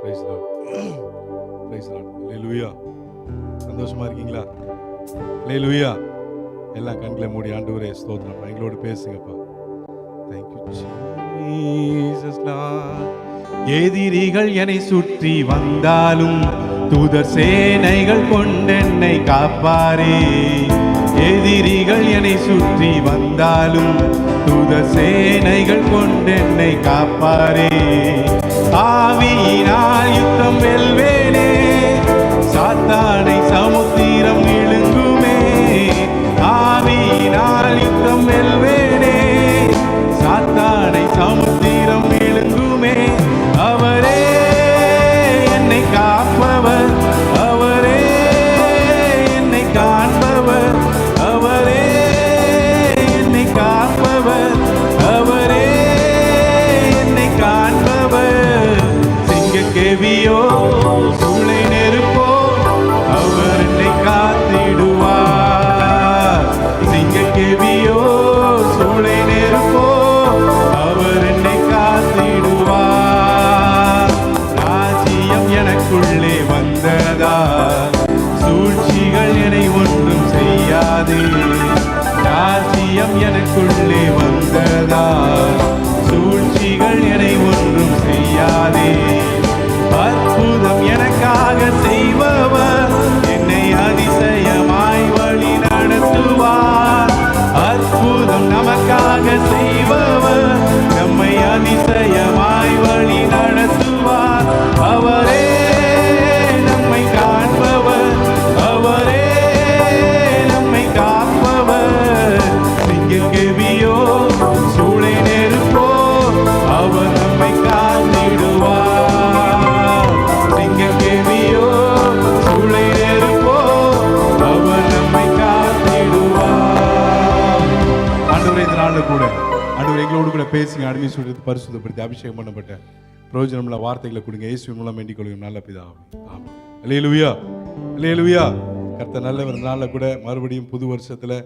Price Lord, praise Lord. Hallelujah. சந்தோஷமா இருக்கீங்களா? அல்லேலூயா. எல்லாம் கண்களை மூடி ஆண்டவரே ஸ்தோத்திரம், எங்களோடு பேசுங்கப்பா. Thank you Jesus Lord. எதிரிகள் என்னை சுற்றி வந்தாலும் தூதர் சேனைகள் கொண்டென்னை காப்பாரே. எதிரிகள் என்னை சுற்றி வந்தாலும் தூதர் சேனைகள் கொண்டென்னை காப்பாரே. ஆவியினால் யுத்தம் வெல்வேனே, சாத்தானை சமுத்திரம் விழுங்குமே. ஆவியினால் யுத்தம் வெல்வேனே, சாத்தானை சமுத்திரம் விழுங்குமே. அவரே என்னை காப்பவர், அவரே என்னை காண்பவர், அவரே என்னை காப்பவர், அவரே என்னை காண்பவர். சிங்கக்கேவியோ சூளை நெருப்போ அவர் என்னை காத்திடுவார். சிங்கக்கேவியோ சூளை நெருப்போ அவர் என்னை காத்திடுவார். ராஜ்யம் எனக்குள்ளே வந்ததா, சூழ்ச்சிகள் என்னை ஒன்றும் செய்யாது. ராஜ்யம் எனக்குள்ளே வந்ததா, சூழ்ச்சிகள் என்னை ஒன்றும் செய்யாதே. அற்புதம் எனக்காக செய்பவர் என்னை அதிசயமாய் வழி நடத்துவார். அற்புதம் நமக்காக செய்பவர் நம்மை அதிசயமாய் வழி நடத்துவார். அவரே நம்மை காண்பவர், அவரே நம்மை காப்பவர். சிங்கக்கேவியோ சூளை நெருப்போ அவர் நம்மை காத்திடுவார். சிங்கக்கேவியோ சூளை நெருப்போ அவர் நம்மை காத்திடுவார். ஆண்டவரே, இந்த நாளில் கூட ஆண்டவர் எங்களோடு கூட பேசுங்க. அடிமை சொல்றது பரிசுத்தப்படுத்தி அபிஷேகம் பண்ணப்பட்ட பிரயோஜனமுள்ள வார்த்தைகளை கொடுங்க. இயேசுவின் மூலம் வேண்டிக் கொள்ளுங்க நல்ல பிதாவே, ஆமென். அல்லேலூயா, அல்லேலூயா. கர்த்தர் நல்லவர். இந்த நாளில் கூட மறுபடியும் புது வருஷத்தில்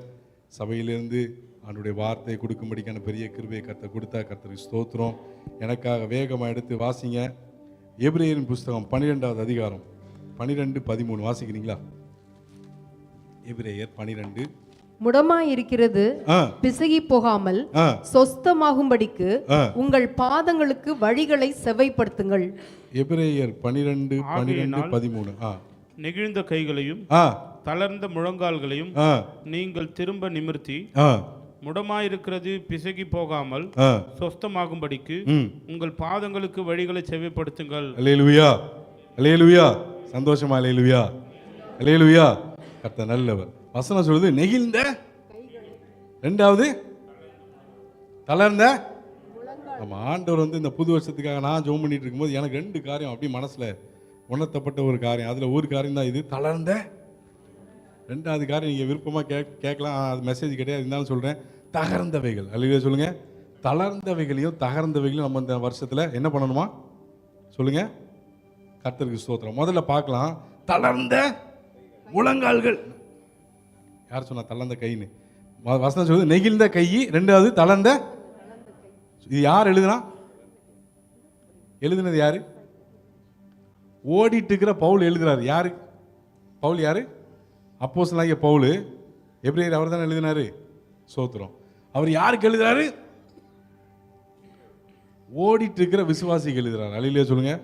சபையிலிருந்து ஆண்டுடைய வார்த்தையை கொடுக்கும்படிக்கான பெரிய கிருபையை கர்த்தர் கொடுத்தா கர்த்தருக்கு ஸ்தோத்திரம். எனக்காக வேகமாக எடுத்து வாசிங்க. எபிரேயரின் புஸ்தகம் 12வது அதிகாரம் 12-13 வாசிக்கிறீங்களா? எபிரேயர் 12. முடமாயிருக்கிறது பிசகி போகாமல் சொஸ்தமாகும்படிக்கு உங்கள் பாதங்களுக்கு வழிகளை செவைப்படுத்துங்கள். எபிரேயர் 12-13. நெகிழ்ந்த கைகளையும் தளர்ந்த முழங்கால்களையும் நீங்கள் திரும்ப நிமிர்த்தி, முடமாயிருக்கிறது பிசகி போகாமல் சொஸ்தமாகும்படிக்கு உங்கள் பாதங்களுக்கு வழிகளை செவைப்படுத்துங்கள். அல்லேலூயா, அல்லேலூயா. சந்தோஷமா? அல்லேலூயா, அல்லேலூயா. கர்த்தர் நல்லவர். வசனம் சொல்லுது நெகிழ்ந்த, ரெண்டாவது தளர்ந்த. நம்ம ஆண்டவர் இந்த புது வருஷத்துக்காக நான் ஜெபம் பண்ணிட்டு இருக்கும்போது எனக்கு 2 காரியம் அப்படி மனசுல உணர்த்தப்பட்ட ஒரு காரியம். அதுல ஒரு காரியம் தான் இது தளர்ந்த. 2வது காரியம் நீங்க விருப்பமா கேட்கலாம், அது மெசேஜ் கிடையாது, இருந்தாலும் சொல்றேன். தகர்ந்தவைகள். அல்லேலூயா சொல்லுங்க. தளர்ந்தவைகளையும் தகர்ந்தவைகளையும் நம்ம இந்த வருஷத்துல என்ன பண்ணணுமா சொல்லுங்க? கர்த்தருக்கு ஸ்தோத்திரம். முதல்ல பார்க்கலாம் தளர்ந்த முழங்கால்கள். யார் சொன்னா தளர்ந்த கைன்னு? வசனம் சொல்லுது நெகிழ்ந்த கை, 2வது தளர்ந்த. இது யார் எழுதுனா? எழுதுனது யாரு? ஓடிட்டு இருக்கிற பவுல் எழுதுறாரு. யாரு பவுல்? யாரு? அப்போஸ்தலனாகிய பவுல். எபிரேயர் அவர் தானே எழுதினாரு. ஸ்தோத்திரம். அவர் யாருக்கு எழுதுறாரு? ஓடிட்டு இருக்கிற விசுவாசிக்கு எழுதுறாரு. அல்லேலூயா சொல்லுங்க.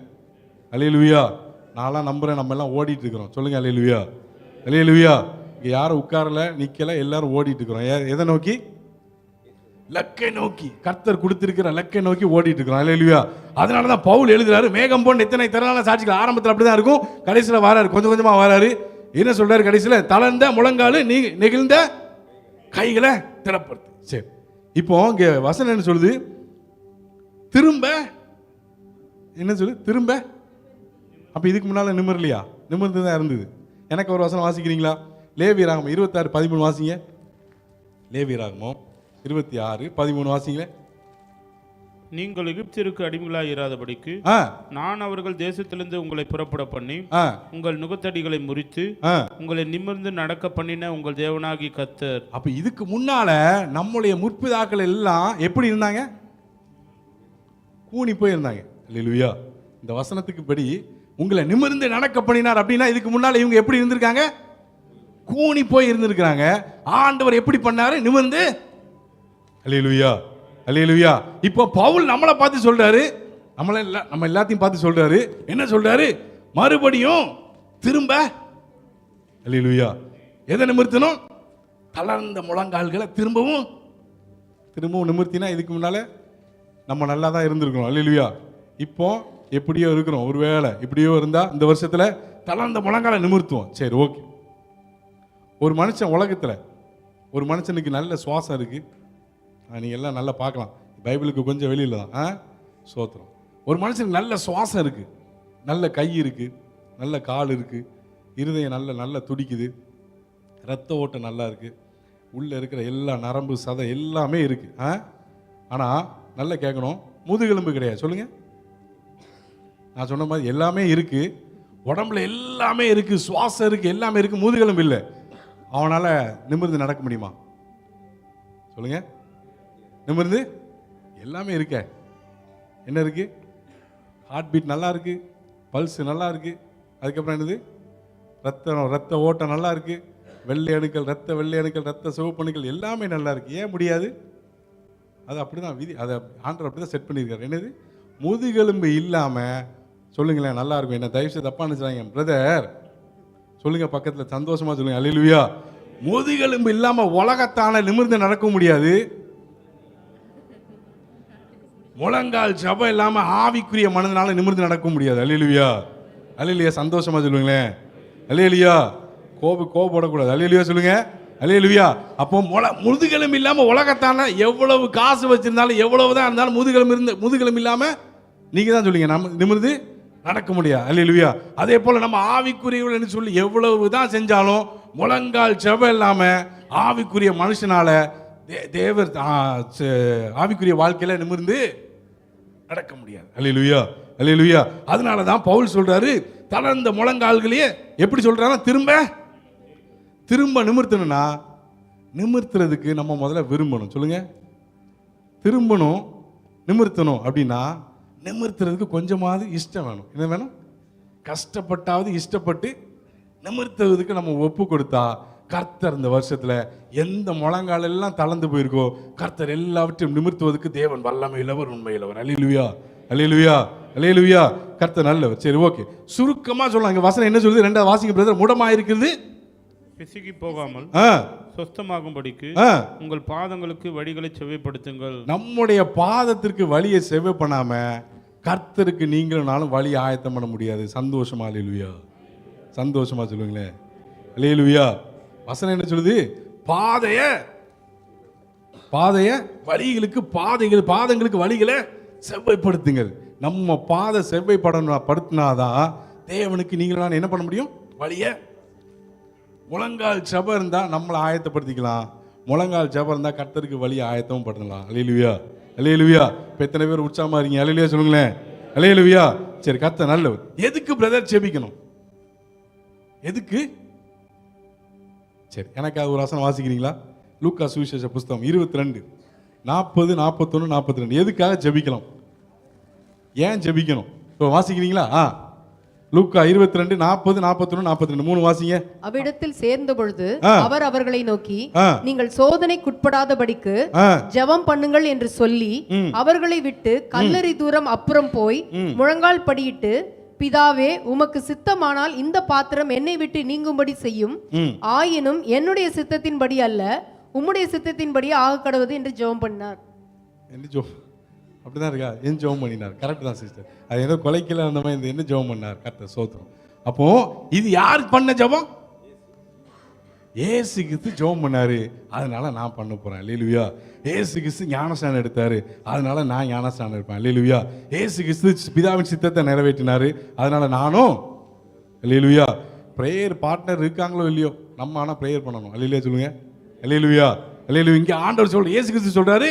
அல்லேலூயா. நான்லாம் நம்புறேன் நம்ம எல்லாம் ஓடிட்டு இருக்கிறோம். சொல்லுங்க அல்லேலூயா, அல்லேலூயா. இங்க யாரும் உட்காரல நிக்கல, எல்லாரும் ஓடிட்டு இருக்கிறோம். எதை நோக்கி? லக்கை நோக்கி. கர்த்தர் கொடுத்திருக்கிற லக்கை நோக்கி ஓடிட்டு இருக்கிறோம். அல்லேலூயா. அதனாலதான் பவுல் எழுதுறாரு, மேகம் போன்ற எத்தனை திரளான சாட்சிகள். ஆரம்பத்தில் அப்படிதான் இருக்கும், கடைசியில வராரு, கொஞ்சம் கொஞ்சமா வராரு. என்ன சொல்றாரு கடைசியில? தளர்ந்த முழங்காலு, நெகிழ்ந்த கைகளை திறப்படுத்து. சரி, இப்போ இங்க வசனம் என்ன சொல்லுது? திரும்ப. என்ன சொல்லு? திரும்ப. அப்ப இதுக்கு முன்னால நிமிரலையா? நிமிர்ந்து தான் இருந்தது. எனக்கு ஒரு வசனம் வாசிக்கிறீங்களா? லேவியராகமம் 26-13 வாசிங்க. லேவியராகமம் 26-13 வாசிங்களே. நீங்கள் எகிப்திற்கு அடிமைகளாய் இராதபடிக்கு நான் அவர்கள் தேசத்திலிருந்து உங்களை புறப்பட பண்ணி உங்கள் நுகத்தடிகளை முறித்து உங்களை நிமிர்ந்து நடக்க பண்ணின உங்கள் தேவனாகி கர்த்தர். அப்ப இதுக்கு முன்னால நம்முடைய முற்பிதாக்கள் எல்லாம் எப்படி இருந்தாங்க? கூனி போய் இருந்தாங்க. அல்லேலூயா. இந்த வசனத்துக்கு படி உங்களை நிமிர்ந்து நடக்க பண்ணினார் அப்படின்னா இதுக்கு முன்னால இவங்க எப்படி இருந்திருக்காங்க? கூனி போய் இருந்திருக்கிறாங்க. ஆண்டவர் எப்படி பண்ணாரு? நிமிர்ந்து. அல்லேலூயா, அல்லேலூயா. இப்போ பவுல் நம்மளை பார்த்து சொல்றாரு, நம்ம எல்லாத்தையும் பார்த்து சொல்றாரு. என்ன சொல்றாரு? மறுபடியும் திரும்ப. அல்லேலூயா. எதை நிமிர்த்தணும்? தளர்ந்த முழங்கால்களை திரும்பவும் நிமிர்த்தினா இதுக்கு முன்னால நம்ம நல்லா தான் இருந்திருக்கணும். அல்லேலூயா. இப்போ எப்படியோ இருக்கிறோம். ஒருவேளை இப்படியோ இருந்தா இந்த வருஷத்துல தளர்ந்த முழங்காலை நிமிர்த்துவோம். சரி, ஓகே. ஒரு மனுஷன் உலகத்துல, ஒரு மனுஷனுக்கு நல்ல சுவாசம் இருக்கு. நீங்க எல்லாம் நல்லா பார்க்கலாம், பைபிளுக்கு கொஞ்சம் வெளியில தான். சோத்திரம். ஒரு மனுஷனுக்கு நல்ல சுவாசம் இருக்கு, நல்ல கை இருக்கு, நல்ல கால் இருக்கு, இருதயம் நல்ல துடிக்குது, ரத்த ஓட்டம் நல்லா இருக்கு, உள்ள இருக்கிற எல்லா நரம்பு சதை எல்லாமே இருக்கு. ஆனா நல்லா கேட்கணும், முதுகெலும்பு கிடையாது. சொல்லுங்க. நான் சொன்ன மாதிரி எல்லாமே இருக்கு, உடம்புல எல்லாமே இருக்கு, சுவாசம் இருக்கு, எல்லாமே இருக்கு, முதுகெலும்பு இல்லை. அவனால நிமிர்ந்து நடக்க முடியுமா? சொல்லுங்க. நிமிர்ந்து எல்லாமே இருக்க. என்ன இருக்கு? ஹார்ட் பீட் நல்லா இருக்கு, பல்ஸ் நல்லா இருக்கு, அதுக்கப்புறம் என்னது? ரத்த ஓட்டம் நல்லா இருக்கு, வெள்ளை அணுக்கள், வெள்ளை அணுக்கள், ரத்த சிவப்பு அணுக்கள் எல்லாமே நல்லா இருக்கு. ஏன் முடியாது? அது அப்படிதான் விதி. அதை ஆண்டவர் அப்படிதான் செட் பண்ணியிருக்காரு. என்னது? முதுகெலும்பு இல்லாம. சொல்லுங்களேன், நல்லா இருக்கும். என்ன தயவு செய்து தப்பா நினைச்சாங்க பிரதர்? சொல்லுங்க, பக்கத்துல சந்தோஷமா சொல்லுங்க. அல்லேலூயா. முதுகெலும்பு இல்லாம உலகத்தான நிமிர்ந்து நடக்க முடியாது. முழங்கால் ஜபம் இல்லாம ஆவிக்குரிய மனதினால நிமிர்ந்து நடக்க முடியாது. அல்லேலூயா, அல்லேலூயா. சந்தோஷமா சொல்லுங்களேன். அல்லேலூயா. கோபப்படக்கூடாது. அல்லேலூயா சொல்லுங்க. அல்லேலூயா. அப்போ முதுகெலும்பு இல்லாம உலகத்தான எவ்வளவு காசு வச்சிருந்தாலும் எவ்வளவுதான் இருந்தாலும் முதுகெலும்பு இல்லாம நீங்க தான் சொல்லுங்க நம்ம நிமிர்ந்து நடக்க முடியாது. அல்லேலூயா. அதே போல நம்ம ஆவிக்குரியவர்கள் சொல்லி எவ்வளவு தான் செஞ்சாலும் முழங்கால் ஜெபம் இல்லாம ஆவிக்குரிய மனுஷனால தேவர் ஆவிக்குரிய வாழ்க்கையில நிமிர்ந்து நடக்க முடியாது. அல்லேலூயா, அல்லேலூயா. அதனால தான் பவுல் சொல்றாரு, தளர்ந்த முழங்கால்களையே எப்படி சொல்றாங்க? திரும்ப நிமிர்த்தணும்னா, நிமிர்த்துறதுக்கு நம்ம முதல்ல விரும்பணும். சொல்லுங்க. திரும்பணும், நிமிர்த்தணும் அப்படின்னா நிமிர்த்துறதுக்கு கொஞ்சமாவது இஷ்டம் வேணும். என்ன வேணும்? கஷ்டப்பட்டாவது இஷ்டப்பட்டு நிமிர்த்துறதுக்கு நம்ம ஒப்பு கொடுத்தா கர்த்தர் இந்த வருஷத்துல எந்த முழங்கால் எல்லாம் தளர்ந்து போயிருக்கோ கர்த்தர் எல்லாவற்றையும் நிமிர்த்துவதற்கு தேவன் வல்லமையுள்ளவர், உண்மையுள்ளவர். அல்லேலூயா, அல்லேலூயா, அல்லேலூயா. கர்த்தர் நல்லவர். சரி, ஓகே. சுருக்கமா சொல்லலாம். இங்க வசனம் என்ன சொல்லுது? ரெண்டாவது வாசிங்க பிரதர். முடமாயிருக்கிறது பிசுகி போகாமல் சொஸ்தமாகும்படிக்கு உங்கள் பாதங்களுக்கு வழிகளை செவ்வைப்படுத்துங்கள். நம்முடைய பாதத்திற்கு வழியை செவ்வை பண்ணாம கர்த்தருக்கு நீங்களும் நானும் வழி ஆயத்தம் பண்ண முடியாது. சந்தோஷமா அல்லேலூயா, சந்தோஷமா சொல்லுங்களேன். அல்லேலூயா. வசனம் என்ன சொல்லுது? பாதங்களுக்கு வழிகளை செவ்வைப்படுத்துங்கள். நம்ம பாத செவ்வைப்படுத்தினாதான் தேவனுக்கு நீங்களும் நான் என்ன பண்ண முடியும்? வழியை. முழங்கால் ஜெபம் இருந்தா நம்மளை ஆயத்தப்படுத்திக்கலாம். முழங்கால் ஜெபம் இருந்தா கர்த்தருக்கு வழி ஆயத்தமும் பண்ணலாம். அல்லேலூயா, அல்லேலூயா. இப்ப எத்தனை பேர் உற்சாகமா இருக்கீங்க? அல்லேலூயா சொல்லுங்களேன். அல்லேலூயா. சரி, கர்த்தர் நல்லவர். எதுக்கு பிரதர் ஜெபிக்கணும்? எதுக்கு? சரி, எனக்கு ஒரு வசனம் வாசிக்கிறீங்களா? லூக்கா சுவிசேஷ புஸ்தகம் 22 40 41 42. எதுக்காக ஜெபிக்கலாம்? ஏன் ஜெபிக்கணும்? இப்போ வாசிக்கிறீங்களா? லூக்கா 22 40 41 42 3 வாசிங்க. அவ்விடத்தில் சேர்ந்த பொழுது அவர் அவர்களை நோக்கி, நீங்கள் சோதனைக்குட்படாதபடிக்கு ஜெபம் பண்ணுங்கள் என்று சொல்லி அவர்களை விட்டு கல்லறை தூரம் அப்புறம் போய் முழங்கால் படியிட்டு, பிதாவே, உமக்கு சித்தமானால் இந்த பாத்திரம் என்னை விட்டு நீங்கும்படி செய்யும், ஆயினும் என்னுடைய சித்தத்தின்படி அல்ல உம்முடைய சித்தத்தின்படி ஆக கடவுது என்று ஜெபம் பண்ணார். அப்படிதான் இருக்கா? ஏன் ஜெபம் பண்ணினார்? கரெக்ட் தான் சிஸ்டர். அது ஏதோ கொலைக்கல அந்த மாதிரி என்ன ஜெபம் பண்ணார்? கர்த்தர் சோத்திரம். அப்போ இது யார் பண்ண ஜெபம்? ஏசு கிறிஸ்து ஜெபம் பண்ணாரு, அதனால நான் பண்ண போறேன். அல்லேலூயா. ஏசு கிறிஸ்து ஞானஸ்நானம் எடுத்தாரு, அதனால நான் ஞானஸ்நானம் எடுப்பேன். அல்லேலூயா. ஏசு கிறிஸ்து பிதாவின் சித்தத்தை நிறைவேற்றினாரு, அதனால நானும். அல்லேலூயா. பிரேயர் பார்ட்னர் இருக்காங்களோ இல்லையோ, நம்ம ஆனா பிரேயர் பண்ணணும். அல்லேலூயா சொல்லுங்க. அல்லேலூயா, அல்லேலூயா. இங்க ஆண்டவர் சொல்ற, ஏசு கிறிஸ்து சொல்றாரு,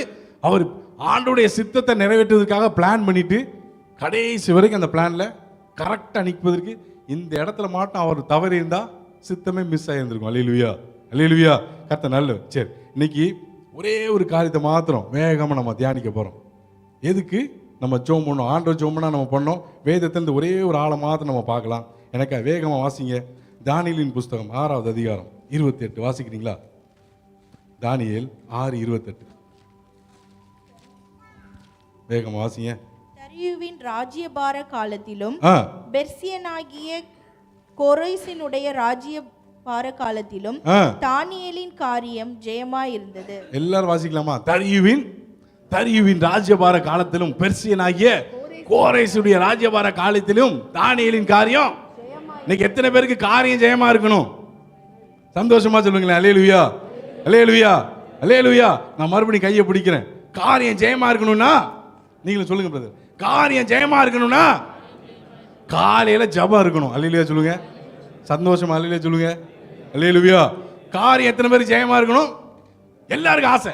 அவர் ஆண்டோடைய சித்தத்தை நிறைவேற்றுவதற்காக பிளான் பண்ணிட்டு கடைசி வரைக்கும் அந்த பிளான்ல கரெக்டா நிற்பதற்கு இந்த இடத்துல மாட்டும் அவர் தவறி இருந்தா சித்தமே மிஸ் ஆகியிருந்திருக்கும். அல்லேலூயா, அல்லேலூயா. கர்த்தர் நல்லவர். சரி, இன்னைக்கு ஒரே ஒரு காரியத்தை மாத்திரம் வேகமா நம்ம தியானிக்க போறோம். எதுக்கு? நம்ம ஜோம் பண்ணோம். ஆண்டவர் ஜோம் பண்ணால் நம்ம பண்ணோம். வேதத்திலிருந்து ஒரே ஒரு ஆளை மாத்திரம் நம்ம பார்க்கலாம். எனக்கு வேகமாக வாசிங்க. தானியேலின் புஸ்தகம் 6வது அதிகாரம் 28 வாசிக்கிறீங்களா? தானியேல் 6:28 வேகமாக வாசிங்க. தரியுவின் ராஜ்யபார காலத்திலும் பெர்சியனாகிய கோரேசினுடைய ராஜ்யபார காலத்திலும் தானியேலின் காரியம் ஜெயமாயிருந்தது. எல்லாரும் வாசிக்கலாமா? தரியுவின் ராஜ்யபார காலத்திலும் பெர்சியனாகிய கோரேசுடைய ராஜ்யபார காலத்திலும் தானியேலின் காரியம். இன்னைக்கு எத்தனை பேருக்கு காரியம் ஜெயமா இருக்கணும்? சந்தோஷமா சொல்லுங்களேன். அல்லேலூயா, அல்லேலூயா, அல்லேலூயா. நான் மறுபடியும் கையை பிடிக்கிறேன். காரியம் ஜெயமா இருக்கணும்னா நீங்களும் சொல்லுங்க பிரதர். காரியம் ஜெயமா இருக்கணும்னா காலையில ஜெபம் இருக்கணும். அல்லேலூயா சொல்லுங்க. சந்தோஷமா அல்லேலூயா சொல்லுங்க. அல்லேலூயா. காரியம் எத்தனை பேருக்கு ஜெயமா இருக்கணும்? எல்லாருக்கும் ஆசை,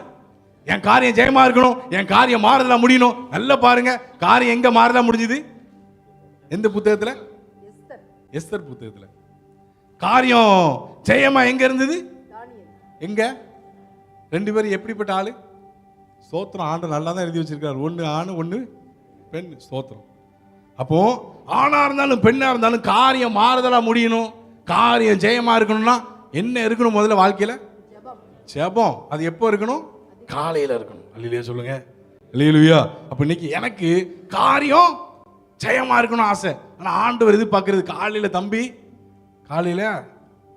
என் காரியம் ஜெயமா இருக்கணும், என் காரியம் மாறுதலா முடியணும். நல்லா பாருங்க, காரியம் எங்க மாறுதலா முடிஞ்சது? எந்த புத்தகத்துல? எஸ்தர் புத்தகத்துல. காரியம் ஜெயமா எங்க இருந்தது? எங்க? 2 பேரும் எப்படிப்பட்ட ஆளு? ஸ்தோத்திரம். ஆண்டவர் நல்லா தான் எழுதி வச்சிருக்காரு. 1 ஆண் 1 பெண். ஸ்தோத்திரம். அப்போ ஆணா இருந்தாலும் பெண்ணா இருந்தாலும் காரியம் மாறுதலா முடியணும், காரியம் ஜெயமா இருக்கணும்னா என்ன இருக்கணும்? முதல்ல வாழ்க்கையில ஜெபம். அது எப்போ இருக்கணும்? காலையில இருக்கணும். அல்லேலூயா சொல்லுங்க. அல்லேலூயா. அப்ப இன்னைக்கு எனக்கு காரியம் ஜெயமா இருக்கணும் ஆசை. ஆனா ஆண்டவர் எதிர்பார்க்கிறது காலையில, தம்பி காலையில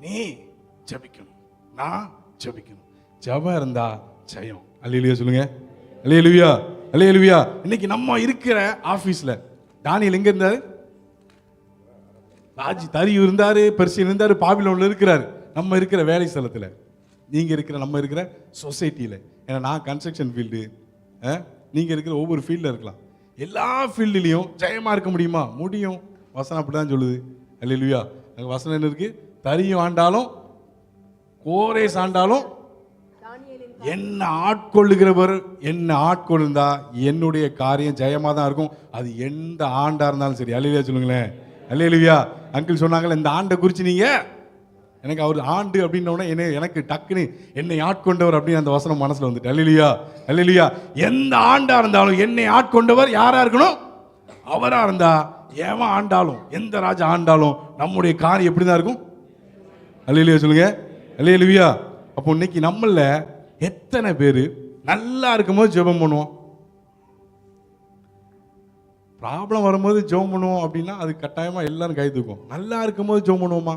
நீ ஜெபிக்கணும், நான் ஜெபிக்கணும். ஜெபம் இருந்தா ஜெயம். அல்லேலூயா சொல்லுங்க. அல்லேலூயா, அல்லேலூயா. இன்னைக்கு நம்ம இருக்கிற ஆபீஸ்ல தானியேல் எங்க இருந்தாரு? தரியு இருந்தாரு, பெர்சியன் இருந்தாரு, பாபிலோன்ல இருக்கிறாரு. நம்ம இருக்கிற வேலை ஸ்தலத்துல, நீங்க இருக்கிற, நம்ம இருக்கிற சொசைட்டியில. ஏன்னா நான் கன்ஸ்ட்ரக்ஷன் ஃபீல்டு, நீங்க இருக்கிற ஒவ்வொரு ஃபீல்டில் இருக்கலாம். எல்லா ஃபீல்டுலையும் ஜெயமா இருக்க முடியுமா? முடியும். வசனம் அப்படிதான் சொல்லுது. அல்லேலூயா. அங்க வசனம் என்ன இருக்கு? தரியும் ஆண்டாலும் கோரேஸ் ஆண்டாலும் என்ன ஆட்கொள்ளுகிறவர் என்ன ஆட்கொள்ளுந்தா என்னுடைய காரியம் ஜெயமா தான் இருக்கும். அது எந்த ஆண்டா இருந்தாலும் சரி. அல்லேலூயா சொல்லுங்களேன். அல்லேலூயா. அங்கிள் சொன்னாங்கல்ல, இந்த ஆண்டை குறித்து நீங்க, எனக்கு அவர் ஆண்டு அப்படின்னோடனே எனக்கு டக்குன்னு என்னை ஆட்கொண்டவர் அப்படின்னு அந்த வசனம் மனசுல வந்துட்டு. அல்லேலூயா, அல்லேலூயா. எந்த ஆண்டா இருந்தாலும் என்னை ஆட்கொண்டவர் யாரா இருக்கணும்? அவரா இருந்தா ஏவன் ஆண்டாலும், எந்த ராஜா ஆண்டாலும் நம்முடைய காரியம் எப்படிதான் இருக்கும்? அல்லேலூயா சொல்லுங்க. அல்லேலூயா. அப்போ இன்னைக்கு நம்மள எத்தனை பேர் நல்லா இருக்கும்போது ஜெபம் பண்ணுவோம், ப்ராப்ளம் வரும்போது ஜெபம் பண்ணுவோம் அப்படின்னா அது கட்டாயமா எல்லாரும் கை தூக்கும். நல்லா இருக்கும்போது ஜெபம் பண்ணுவோமா?